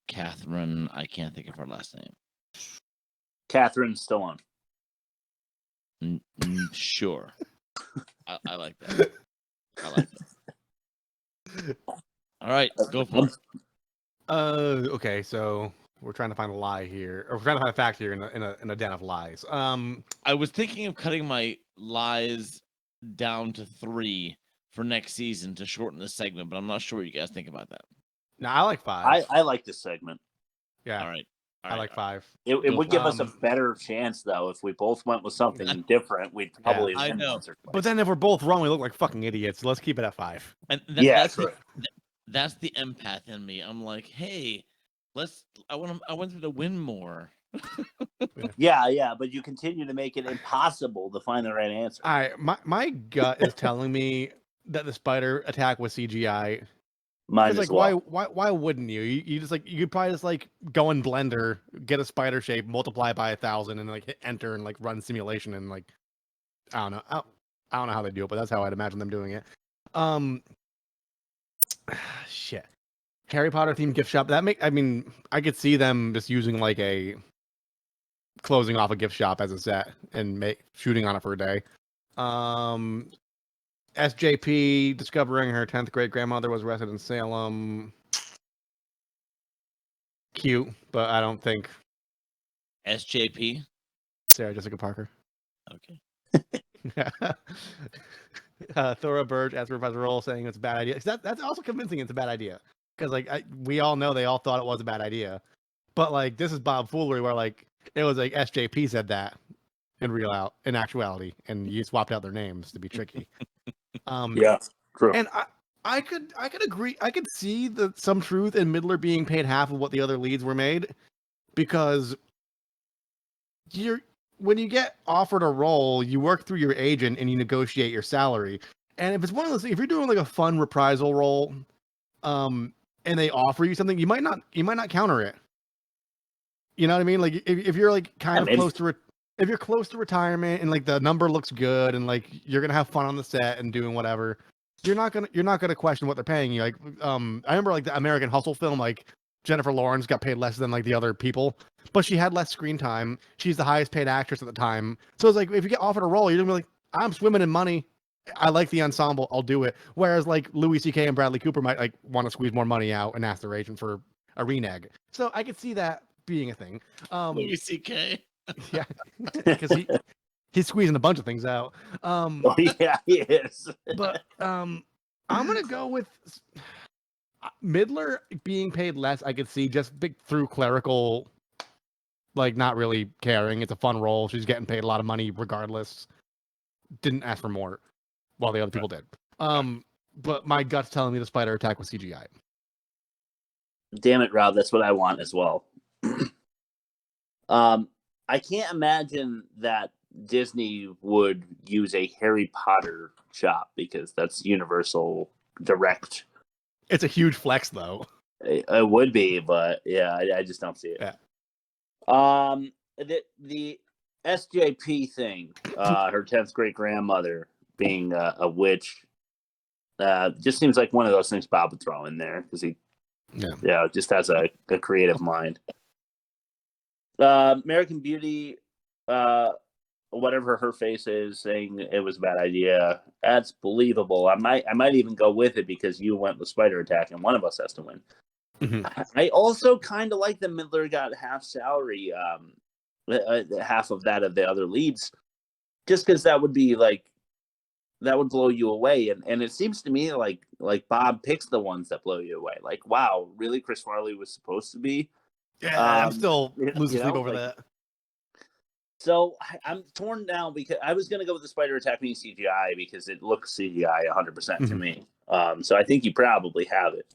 [SPEAKER 3] Catherine, I can't think of her last name.
[SPEAKER 1] Catherine still on.
[SPEAKER 3] Sure. I like that. I like that. All right, go for it.
[SPEAKER 2] Okay, so we're trying to find a lie here, or we're trying to find a fact here in a den of lies.
[SPEAKER 3] I was thinking of cutting my lies down to 3 for next season to shorten the segment, but I'm not sure what you guys think about that.
[SPEAKER 2] No, I like 5.
[SPEAKER 1] I like this segment.
[SPEAKER 2] Yeah.
[SPEAKER 3] All right.
[SPEAKER 2] I like 5.
[SPEAKER 1] It would give us a better chance, though, if we both went with something different. We'd probably
[SPEAKER 3] I
[SPEAKER 1] win
[SPEAKER 3] know.
[SPEAKER 1] once or twice.
[SPEAKER 2] But then if we're both wrong, we look like fucking idiots. Let's keep it at 5.
[SPEAKER 3] And that's the empath in me. I'm like, hey, I want them to win more.
[SPEAKER 1] Yeah, but you continue to make it impossible to find the right answer.
[SPEAKER 2] All right, my gut is telling me that the spider attack was CGI.
[SPEAKER 1] Mine
[SPEAKER 2] like
[SPEAKER 1] as well.
[SPEAKER 2] why wouldn't you? You just like you could probably just like go in Blender, get a spider shape, multiply it by 1,000, and like hit enter and like run simulation and like I don't know. I don't know how they do it, but that's how I'd imagine them doing it. Shit. Harry Potter themed gift shop. I could see them just using like a closing off a gift shop as a set and shooting on it for a day. SJP discovering her 10th great grandmother was arrested in Salem. Cute, but I don't think.
[SPEAKER 3] SJP?
[SPEAKER 2] Sarah Jessica Parker.
[SPEAKER 3] Okay.
[SPEAKER 2] Thora Birch as Professor Roll saying it's a bad idea. That's also convincing it's a bad idea. Because we all know they all thought it was a bad idea. But like this is Bob Foolery where like it was like SJP said that in actuality, and you swapped out their names to be tricky.
[SPEAKER 1] Yeah, true.
[SPEAKER 2] And I could agree. I could see some truth in Midler being paid half of what the other leads were made, because when you get offered a role, you work through your agent and you negotiate your salary. And if it's one of those, if you're doing like a fun reprisal role, and they offer you something, you might not counter it. You know what I mean? Like if you're like close to if you're close to retirement and like the number looks good and like you're gonna have fun on the set and doing whatever, you're not gonna question what they're paying you. Like I remember like the American Hustle film, like Jennifer Lawrence got paid less than like the other people, but she had less screen time. She's the highest paid actress at the time. So it's like if you get offered a role, you're gonna be like, I'm swimming in money. I like the ensemble. I'll do it. Whereas like Louis C.K. and Bradley Cooper might like want to squeeze more money out and ask their agent for a renege. So I could see that being a thing.
[SPEAKER 3] Louis C.K.
[SPEAKER 2] Yeah, because he's squeezing a bunch of things out.
[SPEAKER 1] Oh yeah, he is.
[SPEAKER 2] But I'm gonna go with Midler being paid less. I could see just through clerical, like not really caring. It's a fun role. She's getting paid a lot of money regardless. Didn't ask for more, while the other people did. But my gut's telling me the spider attack was CGI.
[SPEAKER 1] Damn it, Rob. That's what I want as well. I can't imagine that Disney would use a Harry Potter shop because that's Universal Direct.
[SPEAKER 2] It's a huge flex, though.
[SPEAKER 1] It would be, but yeah, I just don't see it.
[SPEAKER 2] Yeah.
[SPEAKER 1] The SJP thing, her 10th great grandmother being a witch, just seems like one of those things Bob would throw in there because he, just has a creative mind. American Beauty, whatever her face is, saying it was a bad idea. That's believable. I might even go with it because you went with Spider Attack and one of us has to win.
[SPEAKER 2] Mm-hmm.
[SPEAKER 1] I also kind of like that Midler got half salary, half of that of the other leads, just because that would be like, that would blow you away. And it seems to me like Bob picks the ones that blow you away. Like, wow, really? Chris Farley was supposed to be?
[SPEAKER 2] Yeah, I'm still losing sleep over that.
[SPEAKER 1] So I'm torn now because I was going to go with the Spider Attack being CGI because it looks CGI 100% to me. So I think you probably have it.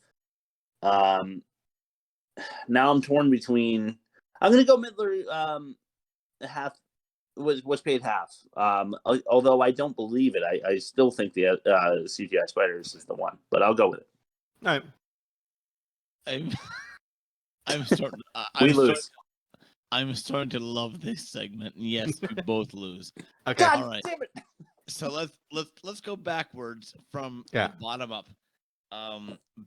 [SPEAKER 1] Now I'm torn between. I'm going to go Midler. Half was paid half. Although I don't believe it, I still think the CGI Spiders is the one. But I'll go with it.
[SPEAKER 2] All right.
[SPEAKER 3] I'm starting. I'm starting to love this segment. Yes, we both lose.
[SPEAKER 2] Okay.
[SPEAKER 1] God
[SPEAKER 3] all right.
[SPEAKER 1] Damn it.
[SPEAKER 3] So let's go backwards from the bottom up.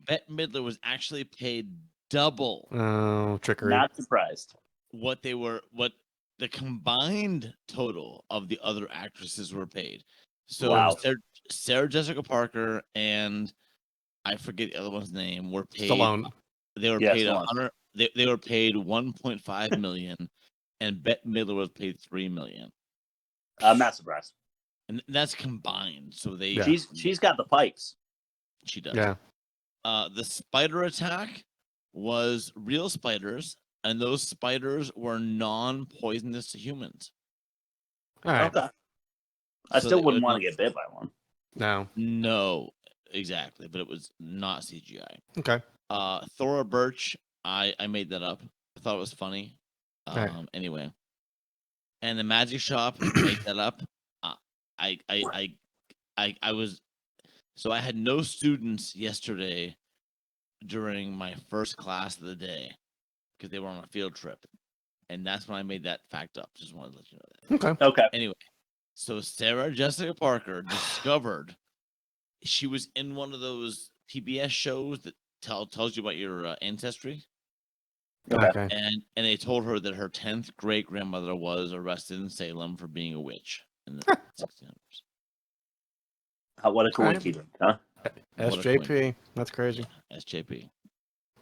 [SPEAKER 3] Bette Midler was actually paid double.
[SPEAKER 2] Oh, trickery!
[SPEAKER 1] Not surprised.
[SPEAKER 3] What the combined total of the other actresses were paid. So
[SPEAKER 1] wow.
[SPEAKER 3] Sarah Jessica Parker and I forget the other one's name were paid.
[SPEAKER 2] Stallone.
[SPEAKER 3] They were paid 100. They were paid $1.5 million, and Bette Midler was paid $3 million.
[SPEAKER 1] I'm not surprised.
[SPEAKER 3] And that's combined. So
[SPEAKER 1] she's got the pipes.
[SPEAKER 3] She does.
[SPEAKER 2] Yeah.
[SPEAKER 3] The Spider Attack was real spiders, and those spiders were non-poisonous to humans.
[SPEAKER 2] All right.
[SPEAKER 1] Okay. I
[SPEAKER 3] So
[SPEAKER 1] still
[SPEAKER 3] they
[SPEAKER 1] wouldn't
[SPEAKER 3] would
[SPEAKER 1] want to
[SPEAKER 3] not-
[SPEAKER 1] get bit by one.
[SPEAKER 3] No, exactly, but it was not CGI.
[SPEAKER 2] Okay.
[SPEAKER 3] Thora Birch, I made that up. I thought it was funny.
[SPEAKER 2] Right.
[SPEAKER 3] Anyway, and the magic shop made that up. I was so I had no students yesterday during my first class of the day because they were on a field trip, and that's when I made that fact up. Just wanted to let you know that.
[SPEAKER 2] Okay.
[SPEAKER 1] Okay.
[SPEAKER 3] Anyway, so Sarah Jessica Parker discovered she was in one of those PBS shows that tells you about your ancestry.
[SPEAKER 2] Okay.
[SPEAKER 3] And they told her that her 10th great grandmother was arrested in Salem for being a witch in the 1600s.
[SPEAKER 1] What a coincidence, huh?
[SPEAKER 2] SJP. That's crazy.
[SPEAKER 3] SJP.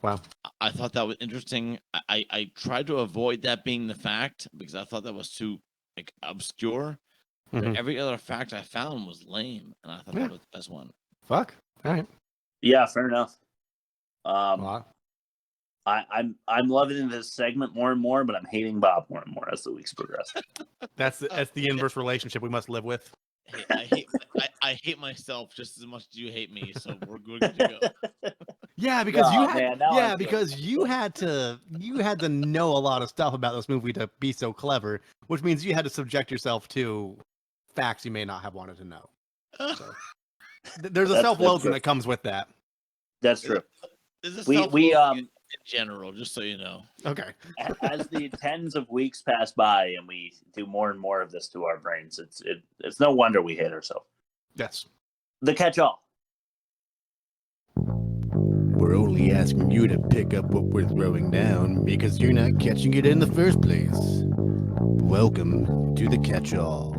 [SPEAKER 2] Wow.
[SPEAKER 3] I thought that was interesting. I tried to avoid that being the fact because I thought that was too obscure. But
[SPEAKER 2] Mhm.
[SPEAKER 3] every other fact I found was lame, and I thought that was the best one.
[SPEAKER 2] Fuck. All right.
[SPEAKER 1] Yeah, fair enough. I'm loving this segment more and more, but I'm hating Bob more and more as the weeks progress.
[SPEAKER 2] That's the inverse relationship we must live with.
[SPEAKER 3] I hate myself just as much as you hate me, so we're good to go.
[SPEAKER 2] Yeah, because
[SPEAKER 1] Oh,
[SPEAKER 2] you had
[SPEAKER 1] man, now I feel
[SPEAKER 2] because you had to know a lot of stuff about this movie to be so clever, which means you had to subject yourself to facts you may not have wanted to know. So, there's a
[SPEAKER 1] That's
[SPEAKER 2] self-loathing
[SPEAKER 1] true.
[SPEAKER 2] that comes with that.
[SPEAKER 1] That's true.
[SPEAKER 3] This is
[SPEAKER 1] We
[SPEAKER 3] in general, just so you know.
[SPEAKER 2] Okay.
[SPEAKER 1] As the tens of weeks pass by and we do more and more of this to our brains, it's no wonder we hate ourselves.
[SPEAKER 2] Yes.
[SPEAKER 1] The catch-all.
[SPEAKER 4] We're only asking you to pick up what we're throwing down because you're not catching it in the first place. Welcome to the catch-all.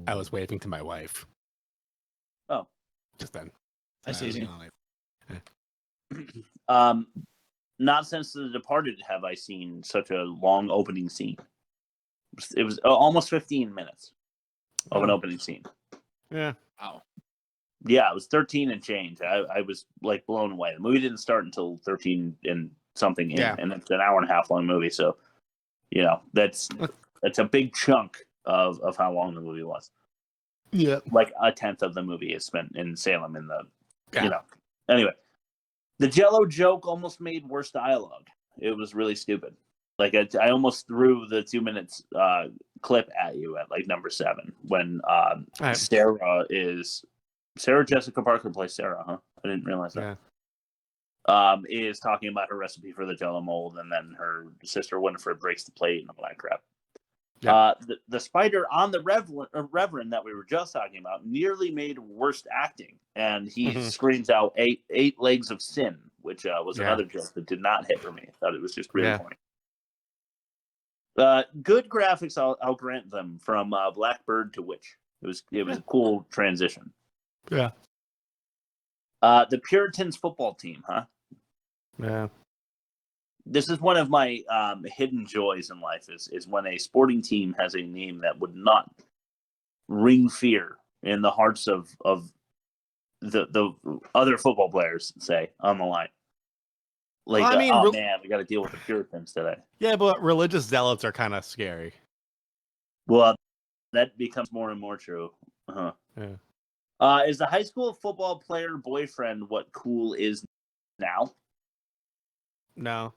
[SPEAKER 2] I was waving to my wife.
[SPEAKER 1] Oh.
[SPEAKER 2] Just then.
[SPEAKER 3] I see you.
[SPEAKER 1] Not since The Departed have I seen such a long opening scene. It was almost 15 minutes of an opening scene.
[SPEAKER 2] Yeah.
[SPEAKER 3] Wow.
[SPEAKER 1] Yeah, it was 13 and change. I was like blown away. The movie didn't start until 13 and something in,
[SPEAKER 2] Yeah.
[SPEAKER 1] and it's an hour and a half long movie. So, you know, that's a big chunk of how long the movie was.
[SPEAKER 2] Yeah.
[SPEAKER 1] Like a tenth of the movie is spent in Salem in the, you know. Anyway, the Jello joke almost made worse dialogue. It was really stupid. Like I almost threw the 2 minutes clip at you at like number 7 when Sarah Jessica Parker plays Sarah, huh? I didn't realize that.
[SPEAKER 2] Yeah.
[SPEAKER 1] Is talking about her recipe for the Jello mold, and then her sister Winifred breaks the plate and all that crap.
[SPEAKER 2] Yeah.
[SPEAKER 1] The spider on the Reverend that we were just talking about nearly made worst acting, and he screams out eight legs of sin, which was another joke that did not hit for me. I thought it was just really funny. Good graphics, I'll grant them, from Blackbird to Witch. It was a cool transition.
[SPEAKER 2] Yeah.
[SPEAKER 1] The Puritans football team, huh?
[SPEAKER 2] Yeah.
[SPEAKER 1] This is one of my hidden joys in life is when a sporting team has a name that would not ring fear in the hearts of the other football players, say, on the line. Like,
[SPEAKER 2] Well, I mean,
[SPEAKER 1] man, we got to deal with the Puritans today.
[SPEAKER 2] Yeah, but religious zealots are kind of scary.
[SPEAKER 1] Well, that becomes more and more true. Uh-huh.
[SPEAKER 2] Yeah.
[SPEAKER 1] Is the high school football player boyfriend what cool is now?
[SPEAKER 2] No.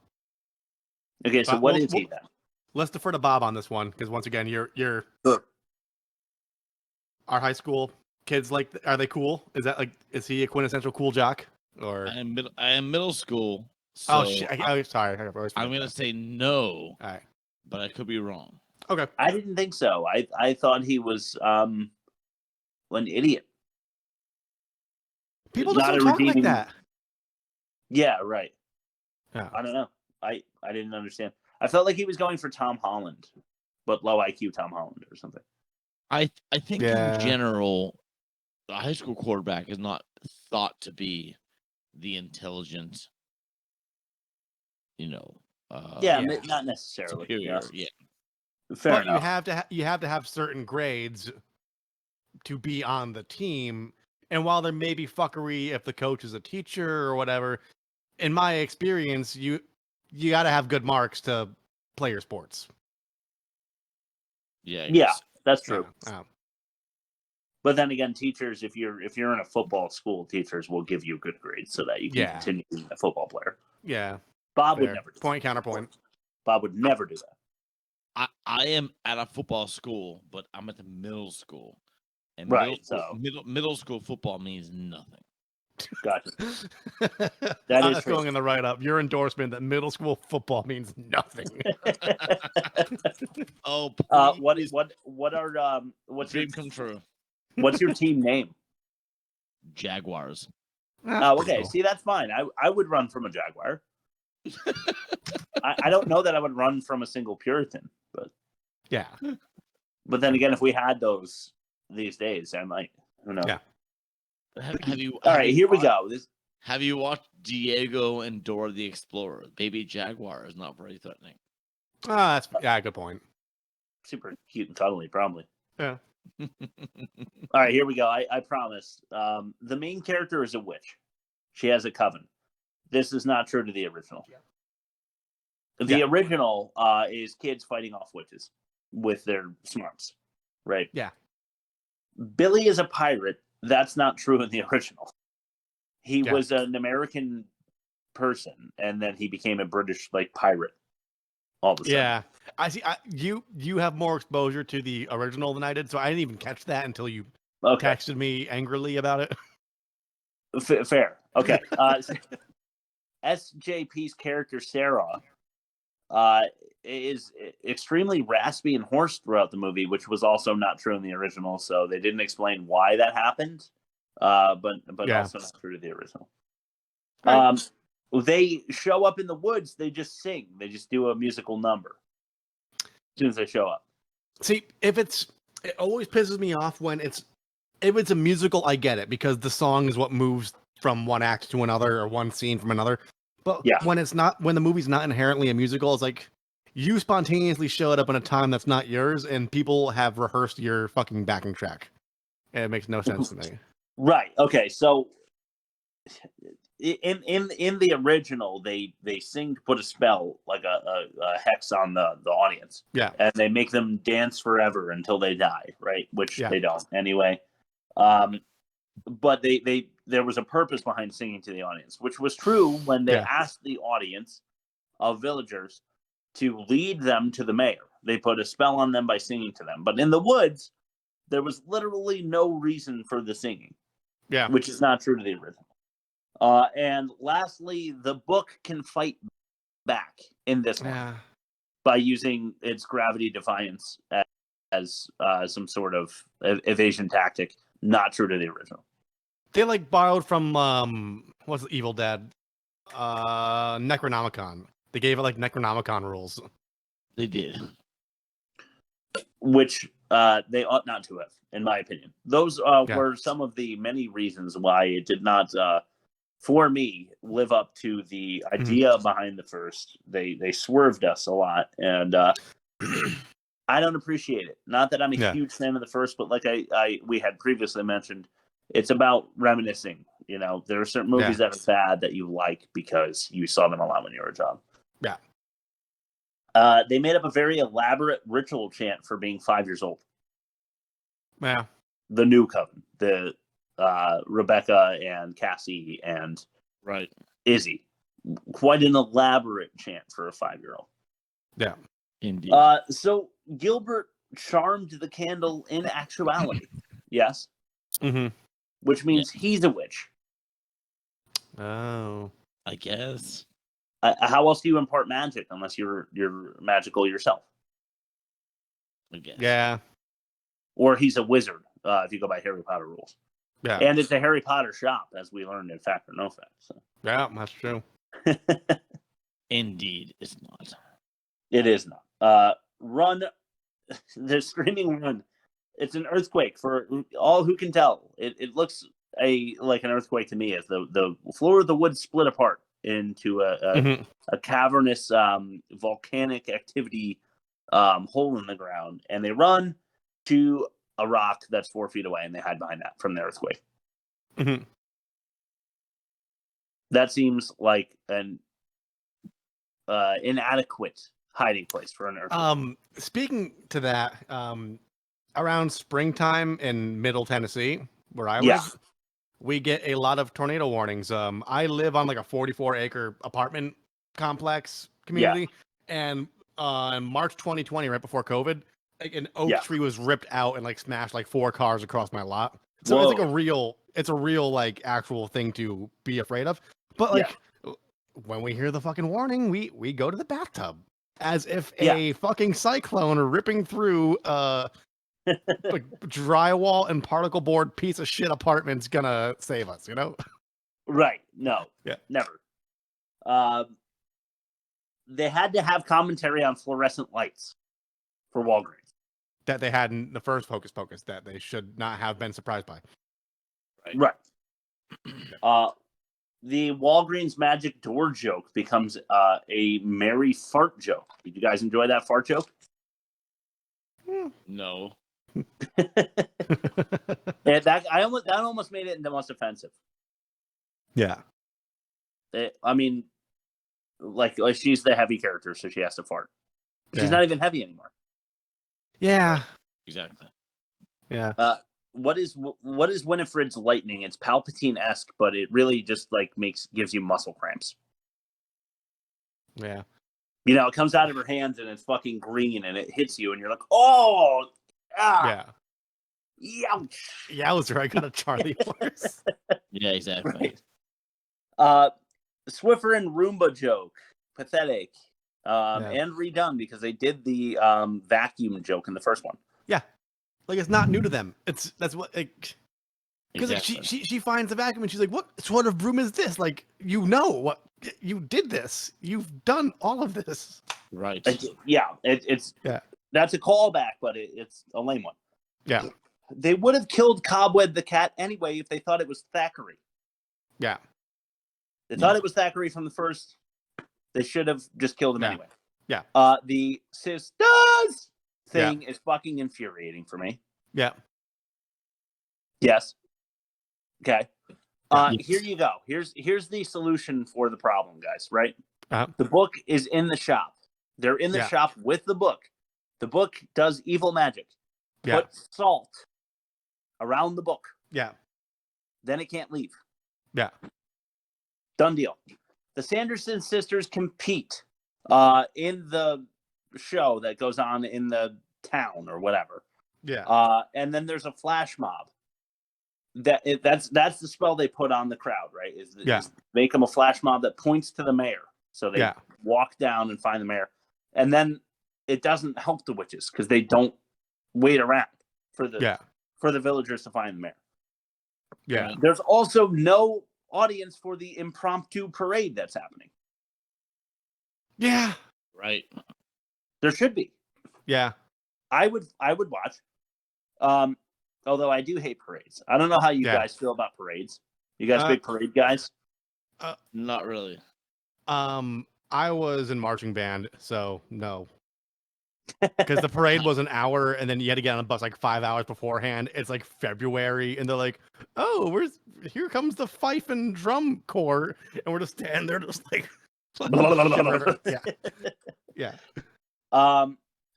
[SPEAKER 1] Okay, so what is he then?
[SPEAKER 2] Let's defer to Bob on this one, because once again, you're our high school kids, like, are they cool? Is he a quintessential cool jock? Or
[SPEAKER 3] I am middle school. So
[SPEAKER 2] oh shit! Sorry.
[SPEAKER 3] I'm gonna say no.
[SPEAKER 2] All right,
[SPEAKER 3] but I could be wrong.
[SPEAKER 2] Okay.
[SPEAKER 1] I didn't think so. I thought he was an idiot.
[SPEAKER 2] People just don't talk like that.
[SPEAKER 1] Yeah, right.
[SPEAKER 2] Yeah.
[SPEAKER 1] I don't know. I didn't understand. I felt like he was going for Tom Holland, but low IQ Tom Holland or something.
[SPEAKER 3] I think in general, the high school quarterback is not thought to be the intelligent,
[SPEAKER 1] not necessarily.
[SPEAKER 3] Superior, yeah.
[SPEAKER 1] Fair
[SPEAKER 2] but
[SPEAKER 1] enough.
[SPEAKER 2] you have to have certain grades to be on the team. And while there may be fuckery if the coach is a teacher or whatever, in my experience, you got to have good marks to play your sports.
[SPEAKER 3] Yeah.
[SPEAKER 1] Yeah, that's true.
[SPEAKER 2] Yeah.
[SPEAKER 1] But then again, teachers, if you're in a football school, teachers will give you good grades so that you can continue being a football player.
[SPEAKER 2] Yeah.
[SPEAKER 1] Bob would
[SPEAKER 2] Fair.
[SPEAKER 1] never do
[SPEAKER 2] Point counterpoint.
[SPEAKER 1] Bob would never do that.
[SPEAKER 3] I am at a football school, but I'm at the middle school. And
[SPEAKER 1] Right,
[SPEAKER 3] middle school football means nothing.
[SPEAKER 1] Gotcha.
[SPEAKER 2] That's going in the write-up. Your endorsement that middle school football means nothing.
[SPEAKER 3] Oh,
[SPEAKER 1] what's
[SPEAKER 3] dream come true?
[SPEAKER 1] What's your team name?
[SPEAKER 3] Jaguars.
[SPEAKER 1] Oh, okay. See, that's fine. I would run from a Jaguar. I don't know that I would run from a single Puritan, but
[SPEAKER 2] yeah.
[SPEAKER 1] But then again, if we had those these days, I might. Who knows?
[SPEAKER 2] Yeah.
[SPEAKER 3] Have you?
[SPEAKER 1] All right, here we go.
[SPEAKER 3] Have you watched Diego and Dora the Explorer? Baby Jaguar is not very threatening.
[SPEAKER 2] That's good point.
[SPEAKER 1] Super cute and cuddly, probably.
[SPEAKER 2] Yeah.
[SPEAKER 1] All right, here we go. I promise. The main character is a witch. She has a coven. This is not true to the original. The original is kids fighting off witches with their smarts, right?
[SPEAKER 2] Yeah.
[SPEAKER 1] Billy is a pirate. That's not true in the original. He was an American person, and then he became a British pirate. All of a sudden.
[SPEAKER 2] Yeah, I see. You have more exposure to the original than I did, so I didn't even catch that until you texted me angrily about it.
[SPEAKER 1] Fair. Okay. SJP's character Sarah is extremely raspy and hoarse throughout the movie, which was also not true in the original. So they didn't explain why that happened, but also not true to the original. Right. They show up in the woods. They just sing. They just do a musical number as soon as they show up.
[SPEAKER 2] See, it always pisses me off when if it's a musical, I get it because the song is what moves from one act to another or one scene from another. But when the movie's not inherently a musical, it's like you spontaneously showed up in a time that's not yours, and people have rehearsed your fucking backing track. And it makes no sense to me.
[SPEAKER 1] Right. Okay. So in the original, they sing to put a spell, like a hex on the audience.
[SPEAKER 2] Yeah.
[SPEAKER 1] And they make them dance forever until they die. Right. Which they don't anyway. But there was a purpose behind singing to the audience, which was true when they asked the audience of villagers to lead them to the mayor. They put a spell on them by singing to them. But in the woods, there was literally no reason for the singing.
[SPEAKER 2] Yeah.
[SPEAKER 1] Which is not true to the original. And lastly, the book can fight back in this one by using its gravity defiance as some sort of evasion tactic. Not true to the original.
[SPEAKER 2] They borrowed from what's the Evil Dead? Necronomicon. They gave it Necronomicon rules.
[SPEAKER 3] They did.
[SPEAKER 1] Which they ought not to have, in my opinion. Those were some of the many reasons why it did not, for me, live up to the idea behind the first. They swerved us a lot, and I don't appreciate it. Not that I'm a huge fan of the first, but we had previously mentioned, it's about reminiscing. You know, there are certain movies that are bad that you like because you saw them a lot when you were a child.
[SPEAKER 2] Yeah.
[SPEAKER 1] They made up a very elaborate ritual chant for being 5 years old.
[SPEAKER 2] Yeah.
[SPEAKER 1] The new coven, the Rebecca and Cassie and Izzy. Quite an elaborate chant for a 5-year-old.
[SPEAKER 2] Yeah.
[SPEAKER 3] Indeed.
[SPEAKER 1] So Gilbert charmed the candle in actuality. Yes.
[SPEAKER 2] Mm-hmm.
[SPEAKER 1] Which means he's a witch.
[SPEAKER 2] Oh.
[SPEAKER 3] I guess.
[SPEAKER 1] How else do you impart magic unless you're magical yourself?
[SPEAKER 3] I guess.
[SPEAKER 2] Yeah.
[SPEAKER 1] Or he's a wizard, if you go by Harry Potter rules.
[SPEAKER 2] Yeah.
[SPEAKER 1] And it's a Harry Potter shop, as we learned in Fact or No Fact. So.
[SPEAKER 2] Yeah, that's true.
[SPEAKER 3] Indeed, it's not.
[SPEAKER 1] It is not. Run. The screaming run. It's an earthquake for all who can tell. It looks like an earthquake to me as the floor of the wood split apart into a cavernous volcanic activity hole in the ground, and they run to a rock that's 4 feet away, and they hide behind that from the earthquake.
[SPEAKER 2] Mm-hmm.
[SPEAKER 1] That seems like an inadequate hiding place for an earthquake.
[SPEAKER 2] Speaking to that, around springtime in Middle Tennessee, where I
[SPEAKER 1] Yeah.
[SPEAKER 2] live, we get a lot of tornado warnings. I live on like a 44-acre apartment complex community, and in March 2020, right before COVID, like an oak tree was ripped out and like smashed like 4 cars across my lot. So it's like it's a real like actual thing to be afraid of. But like when we hear the fucking warning, we go to the bathtub as if a fucking cyclone ripping through like drywall and particle board piece of shit apartment's gonna save us, you know?
[SPEAKER 1] Right. No.
[SPEAKER 2] Yeah.
[SPEAKER 1] Never. They had to have commentary on fluorescent lights for Walgreens.
[SPEAKER 2] That they had in the first Hocus Pocus that they should not have been surprised by.
[SPEAKER 1] Right. The Walgreens magic door joke becomes a merry fart joke. Did you guys enjoy that fart joke?
[SPEAKER 3] No.
[SPEAKER 1] That almost made it the most offensive.
[SPEAKER 2] Yeah.
[SPEAKER 1] I mean, like she's the heavy character, so she has to fart. She's
[SPEAKER 2] Yeah.
[SPEAKER 1] not even heavy anymore.
[SPEAKER 2] Yeah.
[SPEAKER 3] Exactly.
[SPEAKER 2] Yeah.
[SPEAKER 1] What is Winifred's lightning? It's Palpatine-esque, but it really just like gives you muscle cramps.
[SPEAKER 2] Yeah.
[SPEAKER 1] You know, it comes out of her hands and it's fucking green and it hits you and you're like, oh,
[SPEAKER 2] Yeah.
[SPEAKER 1] Youch.
[SPEAKER 2] Yowzer, I got a Charlie horse.
[SPEAKER 3] Yeah, exactly.
[SPEAKER 1] Right. Swiffer and Roomba joke, pathetic, and redone because they did the vacuum joke in the first one.
[SPEAKER 2] Yeah, like it's not new to them. That's what like because
[SPEAKER 3] Exactly.
[SPEAKER 2] like she finds the vacuum and she's like, "What sort of broom is this?" Like you know what you did this. You've done all of this.
[SPEAKER 3] Right.
[SPEAKER 1] It's
[SPEAKER 2] Yeah.
[SPEAKER 1] That's a callback, but it's a lame one.
[SPEAKER 2] Yeah.
[SPEAKER 1] They would have killed Cobweb the cat anyway if they thought it was Thackeray.
[SPEAKER 2] Yeah.
[SPEAKER 1] They thought it was Thackeray from the first. They should have just killed him anyway.
[SPEAKER 2] Yeah.
[SPEAKER 1] The sisters thing is fucking infuriating for me.
[SPEAKER 2] Yeah.
[SPEAKER 1] Yes. Okay. Here you go. Here's the solution for the problem, guys. Right? The book is in the shop. They're in the shop with the book. The book does evil magic. Put salt around the book.
[SPEAKER 2] Yeah.
[SPEAKER 1] Then it can't leave.
[SPEAKER 2] Yeah.
[SPEAKER 1] Done deal. The Sanderson sisters compete in the show that goes on in the town or whatever.
[SPEAKER 2] Yeah.
[SPEAKER 1] And then there's a flash mob. That's the spell they put on the crowd, right? Is make them a flash mob that points to the mayor. So they walk down and find the mayor. And then it doesn't help the witches because they don't wait around for the villagers to find the mayor.
[SPEAKER 2] Yeah.
[SPEAKER 1] There's also no audience for the impromptu parade that's happening.
[SPEAKER 2] Yeah.
[SPEAKER 3] Right.
[SPEAKER 1] There should be.
[SPEAKER 2] Yeah.
[SPEAKER 1] I would watch. Although I do hate parades. I don't know how you guys feel about parades. You guys big parade guys?
[SPEAKER 3] Not really.
[SPEAKER 2] I was in marching band, so no. Because the parade was an hour, and then you had to get on a bus like 5 hours beforehand. It's like February, and they're like, "Oh, here comes the fife and drum corps," and we're just standing there, just like, yeah.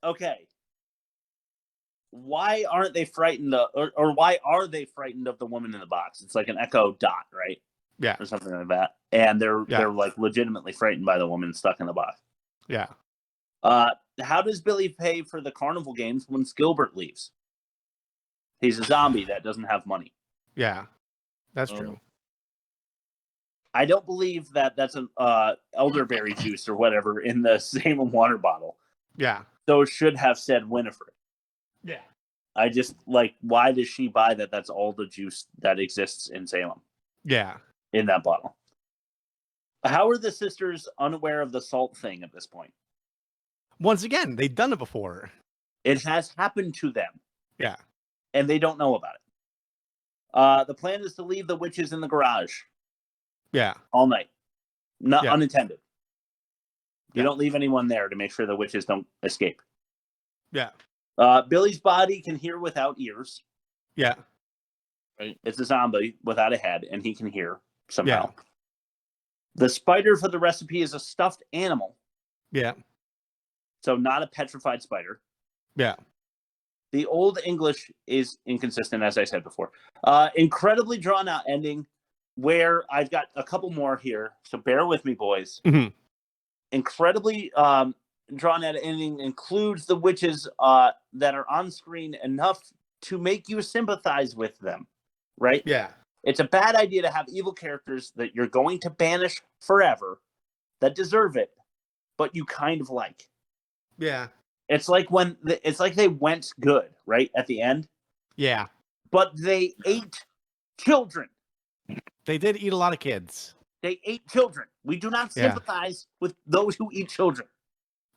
[SPEAKER 1] Okay. Why aren't they frightened or why are they frightened of the woman in the box? It's like an Echo Dot, right?
[SPEAKER 2] Yeah.
[SPEAKER 1] Or something like that. And they're like legitimately frightened by the woman stuck in the box.
[SPEAKER 2] Yeah.
[SPEAKER 1] How does Billy pay for the carnival games when Skilbert leaves? He's a zombie that doesn't have money.
[SPEAKER 2] Yeah. That's true.
[SPEAKER 1] I don't believe that's an elderberry juice or whatever in the Salem water bottle.
[SPEAKER 2] Yeah.
[SPEAKER 1] So it should have said Winifred.
[SPEAKER 2] Yeah.
[SPEAKER 1] I just like, why does she buy that? That's all the juice that exists in Salem.
[SPEAKER 2] Yeah.
[SPEAKER 1] In that bottle. How are the sisters unaware of the salt thing at this point?
[SPEAKER 2] Once again, they've done it before.
[SPEAKER 1] It has happened to them.
[SPEAKER 2] Yeah.
[SPEAKER 1] And they don't know about it. The plan is to leave the witches in the garage.
[SPEAKER 2] Yeah.
[SPEAKER 1] All night. Not unintended. You don't leave anyone there to make sure the witches don't escape.
[SPEAKER 2] Yeah.
[SPEAKER 1] Billy's body can hear without ears.
[SPEAKER 2] Yeah.
[SPEAKER 3] Right.
[SPEAKER 1] It's a zombie without a head, and he can hear somehow. The spider for the recipe is a stuffed animal.
[SPEAKER 2] Yeah.
[SPEAKER 1] So not a petrified spider.
[SPEAKER 2] Yeah.
[SPEAKER 1] The Old English is inconsistent, as I said before. Incredibly drawn out ending where I've got a couple more here. So bear with me, boys.
[SPEAKER 2] Mm-hmm.
[SPEAKER 1] Incredibly drawn out ending includes the witches that are on screen enough to make you sympathize with them, right?
[SPEAKER 2] Yeah.
[SPEAKER 1] It's a bad idea to have evil characters that you're going to banish forever that deserve it, but you kind of like.
[SPEAKER 2] Yeah.
[SPEAKER 1] It's like it's like they went good, right, at the end.
[SPEAKER 2] Yeah.
[SPEAKER 1] But they ate children.
[SPEAKER 2] They did eat a lot of kids.
[SPEAKER 1] They ate children. We do not sympathize with those who eat children.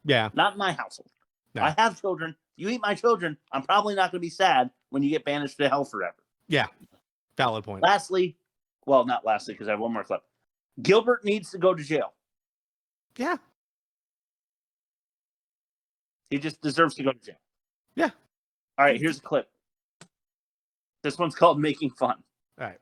[SPEAKER 2] Yeah.
[SPEAKER 1] Not in my household.
[SPEAKER 2] No.
[SPEAKER 1] I have children. You eat my children, I'm probably not going to be sad when you get banished to hell forever.
[SPEAKER 2] Yeah. Valid point.
[SPEAKER 1] Lastly, well, not lastly, because I have one more clip. Gilbert needs to go to jail.
[SPEAKER 2] Yeah.
[SPEAKER 1] He just deserves to go to jail.
[SPEAKER 2] Yeah.
[SPEAKER 1] All right, here's a clip. This one's called Making Fun.
[SPEAKER 2] All right.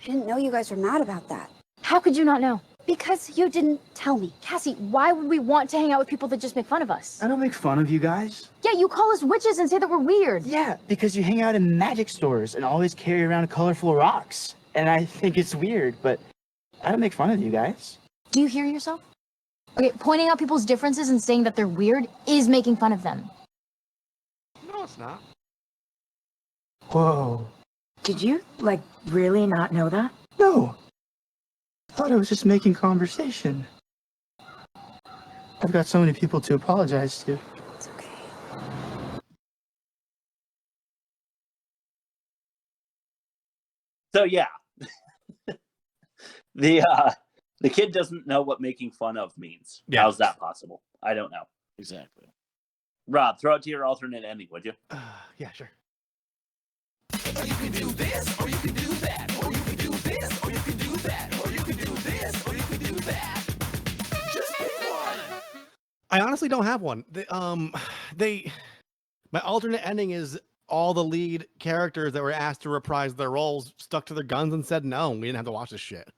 [SPEAKER 17] I didn't know you guys were mad about that.
[SPEAKER 7] How could you not know?
[SPEAKER 17] Because you didn't tell me.
[SPEAKER 7] Cassie, why would we want to hang out with people that just make fun of us?
[SPEAKER 11] I don't make fun of you guys.
[SPEAKER 7] Yeah, you call us witches and say that we're weird.
[SPEAKER 11] Yeah, because you hang out in magic stores and always carry around colorful rocks. And I think it's weird, but I don't make fun of you guys.
[SPEAKER 7] Do you hear yourself? Okay, pointing out people's differences and saying that they're weird is making fun of them.
[SPEAKER 2] No, it's not.
[SPEAKER 11] Whoa.
[SPEAKER 9] Did you, like, really not know that?
[SPEAKER 11] No. I thought I was just making conversation. I've got so many people to apologize to.
[SPEAKER 17] It's okay.
[SPEAKER 1] So yeah, the kid doesn't know what making fun of means.
[SPEAKER 2] Yeah.
[SPEAKER 1] How's that possible? I don't know.
[SPEAKER 3] Exactly.
[SPEAKER 1] Rob, throw it to your alternate ending, would you?
[SPEAKER 2] Yeah, sure.
[SPEAKER 5] Or you can do this, or you can do that, or you can do this, or you can do that, or you can do this, or you can do that. Just pick one.
[SPEAKER 2] I honestly don't have one. My alternate ending is all the lead characters that were asked to reprise their roles stuck to their guns and said no. We didn't have to watch this shit.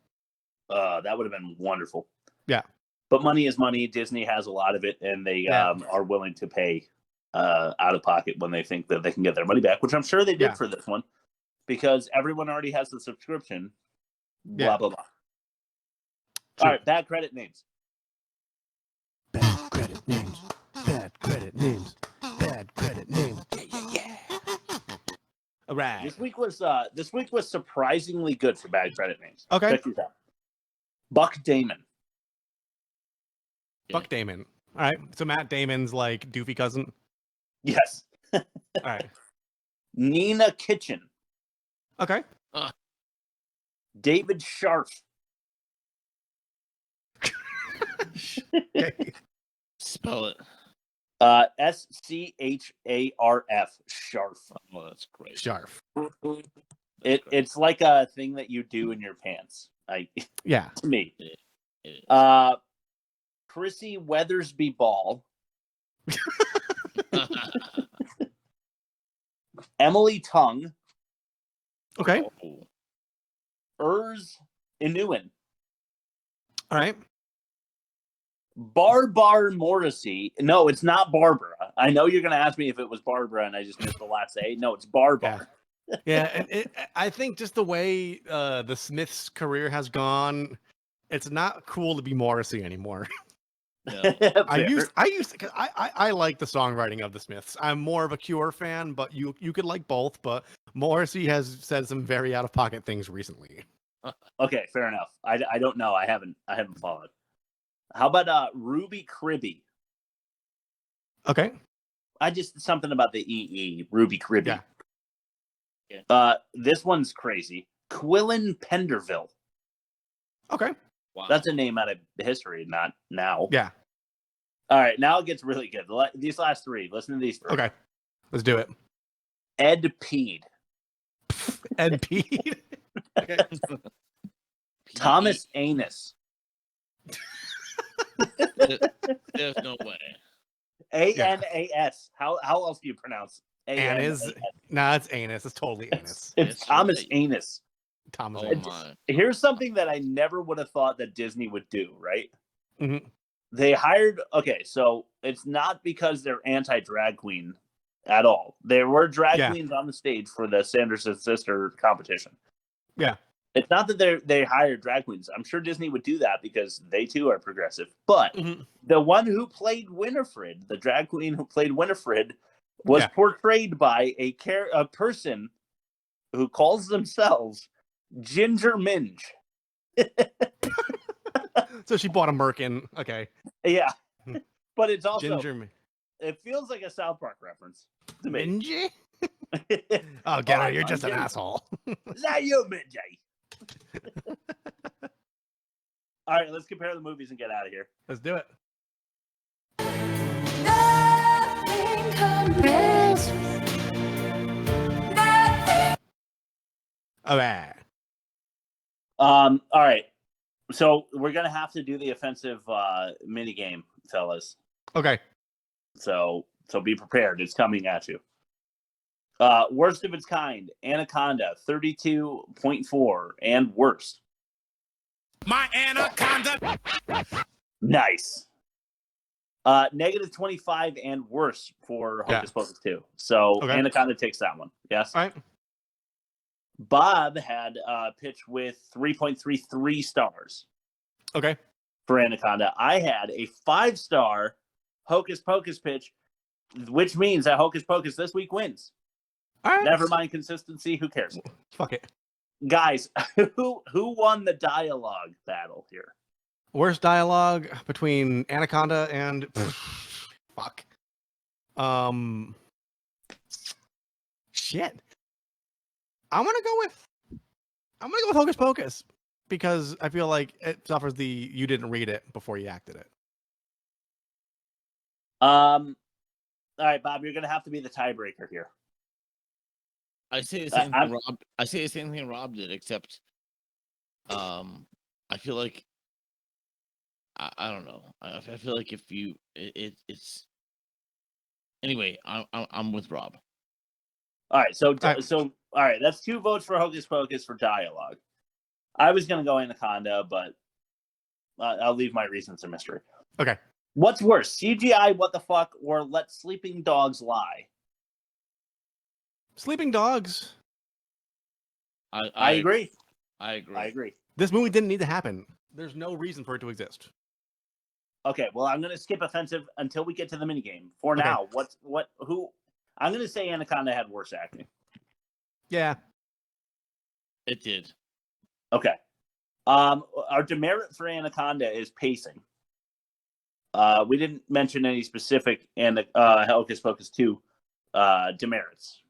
[SPEAKER 1] That would have been wonderful.
[SPEAKER 2] Yeah.
[SPEAKER 1] But money is money. Disney has a lot of it, and they are willing to pay out of pocket when they think that they can get their money back, which I'm sure they did for this one, because everyone already has the subscription. Blah, blah, blah.
[SPEAKER 2] True.
[SPEAKER 1] All right, bad credit names.
[SPEAKER 4] Bad credit names. Bad credit names. Bad credit names. Yeah.
[SPEAKER 2] All right.
[SPEAKER 1] This week was surprisingly good for bad credit names.
[SPEAKER 2] Okay.
[SPEAKER 1] Check these out. Buck Damon.
[SPEAKER 2] Buck Damon. All right. So Matt Damon's like doofy cousin.
[SPEAKER 1] Yes.
[SPEAKER 2] All right.
[SPEAKER 1] Nina Kitchen.
[SPEAKER 2] Okay.
[SPEAKER 1] David Scharf.
[SPEAKER 2] Okay.
[SPEAKER 3] Spell it.
[SPEAKER 1] Scharf. Scharf.
[SPEAKER 3] Oh, that's great.
[SPEAKER 2] Sharf.
[SPEAKER 1] It's like a thing that you do in your pants.
[SPEAKER 2] Yeah.
[SPEAKER 1] To me. Chrissy Weathersby Ball. Emily Tongue.
[SPEAKER 2] Okay.
[SPEAKER 1] Urs Inuin.
[SPEAKER 2] All right.
[SPEAKER 1] Barbar Morrissey. No, it's not Barbara. I know you're going to ask me if it was Barbara, and I just missed the last A. No, it's Barbar.
[SPEAKER 2] Yeah, and I think just the way the Smiths' career has gone, it's not cool to be Morrissey anymore.
[SPEAKER 3] Yeah.
[SPEAKER 2] I used because I like the songwriting of the Smiths. I'm more of a Cure fan, but you could like both. But Morrissey has said some very out of pocket things recently.
[SPEAKER 1] Okay, fair enough. I don't know. I haven't followed. How about Ruby Cribby?
[SPEAKER 2] Okay.
[SPEAKER 1] Something about the EE, Ruby Cribby.
[SPEAKER 3] Yeah.
[SPEAKER 1] This one's crazy. Quillen Penderville.
[SPEAKER 2] Okay.
[SPEAKER 3] Wow.
[SPEAKER 1] That's a name out of history, not now.
[SPEAKER 2] Yeah.
[SPEAKER 1] All right, now it gets really good. These last three. Listen to these three.
[SPEAKER 2] Okay. Let's do it.
[SPEAKER 1] Ed Peed.
[SPEAKER 2] Ed Peed. Okay.
[SPEAKER 1] Thomas Anus.
[SPEAKER 3] There's no way.
[SPEAKER 1] ANAS. How else do you pronounce
[SPEAKER 2] Anus? Nah, it's anus. It's totally anus.
[SPEAKER 1] It's Thomas Anus.
[SPEAKER 2] Thomas.
[SPEAKER 3] Oh my.
[SPEAKER 1] Here's something that I never would have thought that Disney would do, right?
[SPEAKER 2] Mm-hmm.
[SPEAKER 1] They hired, okay, so it's not because they're anti-drag queen at all. There were drag queens on the stage for the Sanderson sister competition.
[SPEAKER 2] Yeah.
[SPEAKER 1] It's not that they hired drag queens. I'm sure Disney would do that because they too are progressive. But the one who played Winifred, the drag queen who played Winifred, was portrayed by a person who calls themselves Ginger Minge.
[SPEAKER 2] So she bought a Merkin. Okay.
[SPEAKER 1] Yeah. But it's also
[SPEAKER 2] Ginger.
[SPEAKER 1] It feels like a South Park reference to me.
[SPEAKER 2] Minge? Oh, get out! You're just an asshole.
[SPEAKER 1] Not you, Minge. All right, let's compare the movies and get out of here.
[SPEAKER 2] Let's do it.
[SPEAKER 5] Nothing compares.
[SPEAKER 2] Okay.
[SPEAKER 1] All right. So we're gonna have to do the offensive mini game, fellas.
[SPEAKER 2] Okay.
[SPEAKER 1] So be prepared. It's coming at you. Worst of its kind, Anaconda, 32.4 and worst.
[SPEAKER 5] My Anaconda.
[SPEAKER 1] Nice. Negative 25 and worse for Hocus Pocus 2. So Anaconda takes that one. Yes.
[SPEAKER 2] All right.
[SPEAKER 1] Bob had a pitch with 3.33 stars.
[SPEAKER 2] Okay.
[SPEAKER 1] For Anaconda. I had a 5-star Hocus Pocus pitch, which means that Hocus Pocus this week wins.
[SPEAKER 2] All right.
[SPEAKER 1] Never mind consistency. Who cares?
[SPEAKER 2] Fuck it.
[SPEAKER 1] Guys, who won the dialogue battle here?
[SPEAKER 2] Worst dialogue between Anaconda and fuck. Shit. I'm gonna go with Hocus Pocus because I feel like it suffers the you didn't read it before you acted it.
[SPEAKER 1] All right, Bob, you're gonna have to be the tiebreaker here.
[SPEAKER 3] I say the same thing Rob. I say the same thing Rob did, except I feel like I don't know. I feel like if you it's anyway. I'm with Rob.
[SPEAKER 1] All right, so all right, that's 2 votes for Hocus Pocus for dialogue. I was gonna go Anaconda, but I'll leave my reasons a mystery.
[SPEAKER 2] Okay.
[SPEAKER 1] What's worse, CGI? What the fuck, or let sleeping dogs lie?
[SPEAKER 2] Sleeping dogs.
[SPEAKER 1] I agree.
[SPEAKER 3] I agree.
[SPEAKER 1] I agree.
[SPEAKER 2] This movie didn't need to happen. There's no reason for it to exist.
[SPEAKER 1] Okay, well, I'm going to skip offensive until we get to the minigame. For now, who? I'm going to say Anaconda had worse acting.
[SPEAKER 2] Yeah.
[SPEAKER 3] It did.
[SPEAKER 1] Okay. Our demerit for Anaconda is pacing. We didn't mention any specific Hocus Pocus 2 demerits.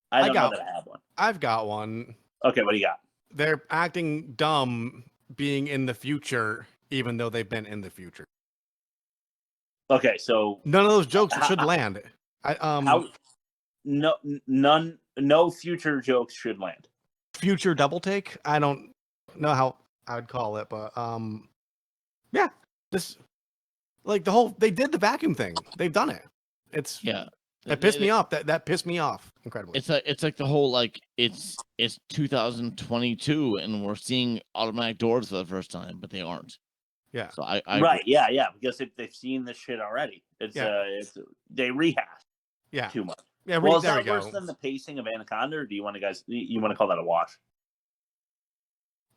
[SPEAKER 1] I don't know that I have one.
[SPEAKER 2] I've got one.
[SPEAKER 1] Okay, what do you got?
[SPEAKER 2] They're acting dumb being in the future, even though they've been in the future.
[SPEAKER 1] Okay, so
[SPEAKER 2] none of those jokes should land.
[SPEAKER 1] No future jokes should land.
[SPEAKER 2] Future double take? I don't know how I would call it, but yeah, this like they did the vacuum thing. They've done it. It's It pissed me off. That pissed me off incredibly.
[SPEAKER 3] It's like the whole it's 2022 and we're seeing automatic doors for the first time, but they aren't.
[SPEAKER 2] Yeah.
[SPEAKER 3] So I
[SPEAKER 1] right. Yeah. Because they've seen this shit already. It's they rehash.
[SPEAKER 2] Yeah.
[SPEAKER 1] Too much.
[SPEAKER 2] Yeah.
[SPEAKER 1] Well, is that worse than the pacing of Anaconda, or do you want to call that a wash?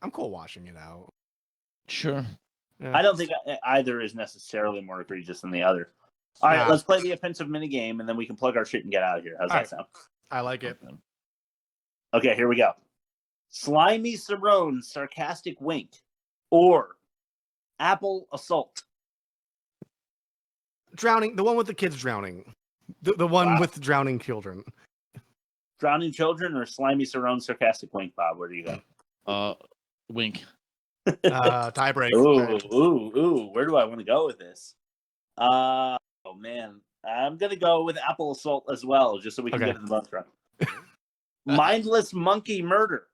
[SPEAKER 2] I'm cool washing it out.
[SPEAKER 3] Sure.
[SPEAKER 2] Yeah.
[SPEAKER 1] I don't think either is necessarily more egregious than the other. All right, let's play the offensive minigame, and then we can plug our shit and get out of here. How's that sound?
[SPEAKER 2] I like it.
[SPEAKER 1] Okay, here we go. Slimy Cerrone, sarcastic wink, or apple assault.
[SPEAKER 2] Drowning, the one with the kids drowning. The one with drowning children.
[SPEAKER 1] Drowning children or Slimy Cerrone, sarcastic wink, Bob? Where do you go?
[SPEAKER 3] Wink.
[SPEAKER 2] Tie break.
[SPEAKER 1] Ooh. Where do I want to go with this? Oh man, I'm gonna go with apple assault as well, just so we can get to the bus run. Mindless monkey murder.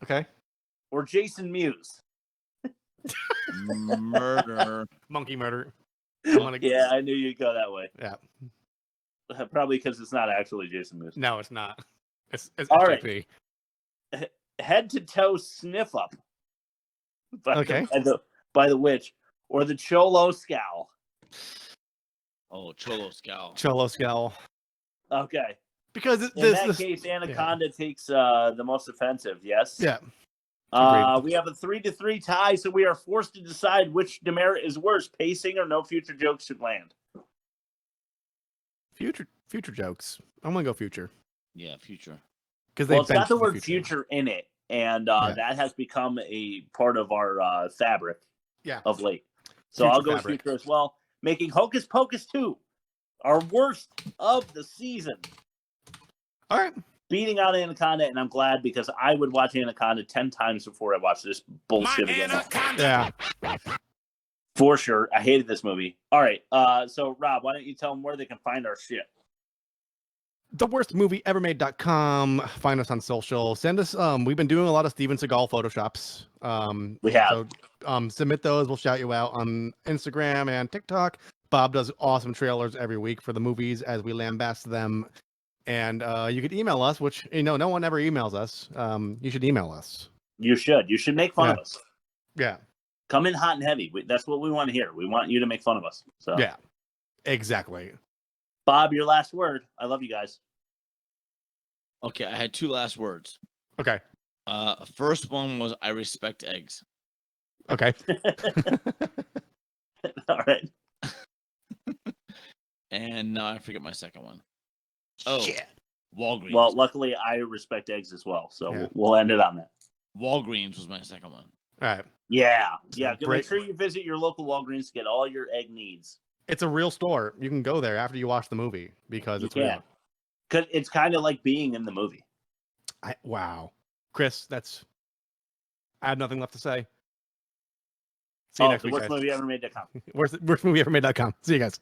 [SPEAKER 2] Okay.
[SPEAKER 1] Or Jason Mewes.
[SPEAKER 3] Murder.
[SPEAKER 2] Monkey murder.
[SPEAKER 1] Yeah, I knew you'd go that way.
[SPEAKER 2] Yeah.
[SPEAKER 1] Probably because it's not actually Jason Mewes.
[SPEAKER 2] No, it's not. It's
[SPEAKER 1] all
[SPEAKER 2] SJP.
[SPEAKER 1] right. head to toe sniff up
[SPEAKER 2] Okay.
[SPEAKER 1] by the witch, or the Cholo scowl.
[SPEAKER 3] Oh, Cholo scowl.
[SPEAKER 2] Cholo scowl.
[SPEAKER 1] Okay.
[SPEAKER 2] Because
[SPEAKER 1] in that case, Anaconda takes the most offensive. Yes.
[SPEAKER 2] Yeah.
[SPEAKER 1] We have a 3-3 tie, so we are forced to decide which demerit is worse: pacing or no future jokes should land.
[SPEAKER 2] Future jokes. I'm gonna go future.
[SPEAKER 3] Yeah, future.
[SPEAKER 2] Because
[SPEAKER 1] it's got the word future in it, and that has become a part of our fabric. Of late. So I'll go future as well, making Hocus Pocus 2 our worst of the season.
[SPEAKER 2] All right.
[SPEAKER 1] Beating out Anaconda, and I'm glad because I would watch Anaconda 10 times before I watched this bullshit again.
[SPEAKER 2] Yeah.
[SPEAKER 1] For sure. I hated this movie. All right. So, Rob, why don't you tell them where they can find our shit?
[SPEAKER 2] theworstmovieevermade.com. Find us on social. Send us. We've been doing a lot of Steven Seagal photoshops.
[SPEAKER 1] We have.
[SPEAKER 2] So, submit those. We'll shout you out on Instagram and TikTok. Bob does awesome trailers every week for the movies as we lambast them. And you could email us, which no one ever emails us. You should email us.
[SPEAKER 1] You should. You should make fun of us.
[SPEAKER 2] Yeah.
[SPEAKER 1] Come in hot and heavy. That's what we want to hear. We want you to make fun of us. So
[SPEAKER 2] yeah, exactly.
[SPEAKER 1] Bob, your last word. I love you guys.
[SPEAKER 3] Okay, I had 2 last words.
[SPEAKER 2] Okay.
[SPEAKER 3] First one was I respect eggs.
[SPEAKER 2] Okay.
[SPEAKER 1] All right.
[SPEAKER 3] And now I forget my second one. Oh, shit. Walgreens.
[SPEAKER 1] Well, luckily I respect eggs as well, so we'll end it on that.
[SPEAKER 3] Walgreens was my second one.
[SPEAKER 2] All right.
[SPEAKER 1] Yeah. Make sure you visit your local Walgreens to get all your egg needs.
[SPEAKER 2] It's a real store. You can go there after you watch the movie because it's real.
[SPEAKER 1] Because it's kind of like being in the movie.
[SPEAKER 2] Wow. Chris, I have nothing left to say.
[SPEAKER 1] See you next week, guys. Worstmovieevermade.com.
[SPEAKER 2] Worstmovieevermade.com. See you guys.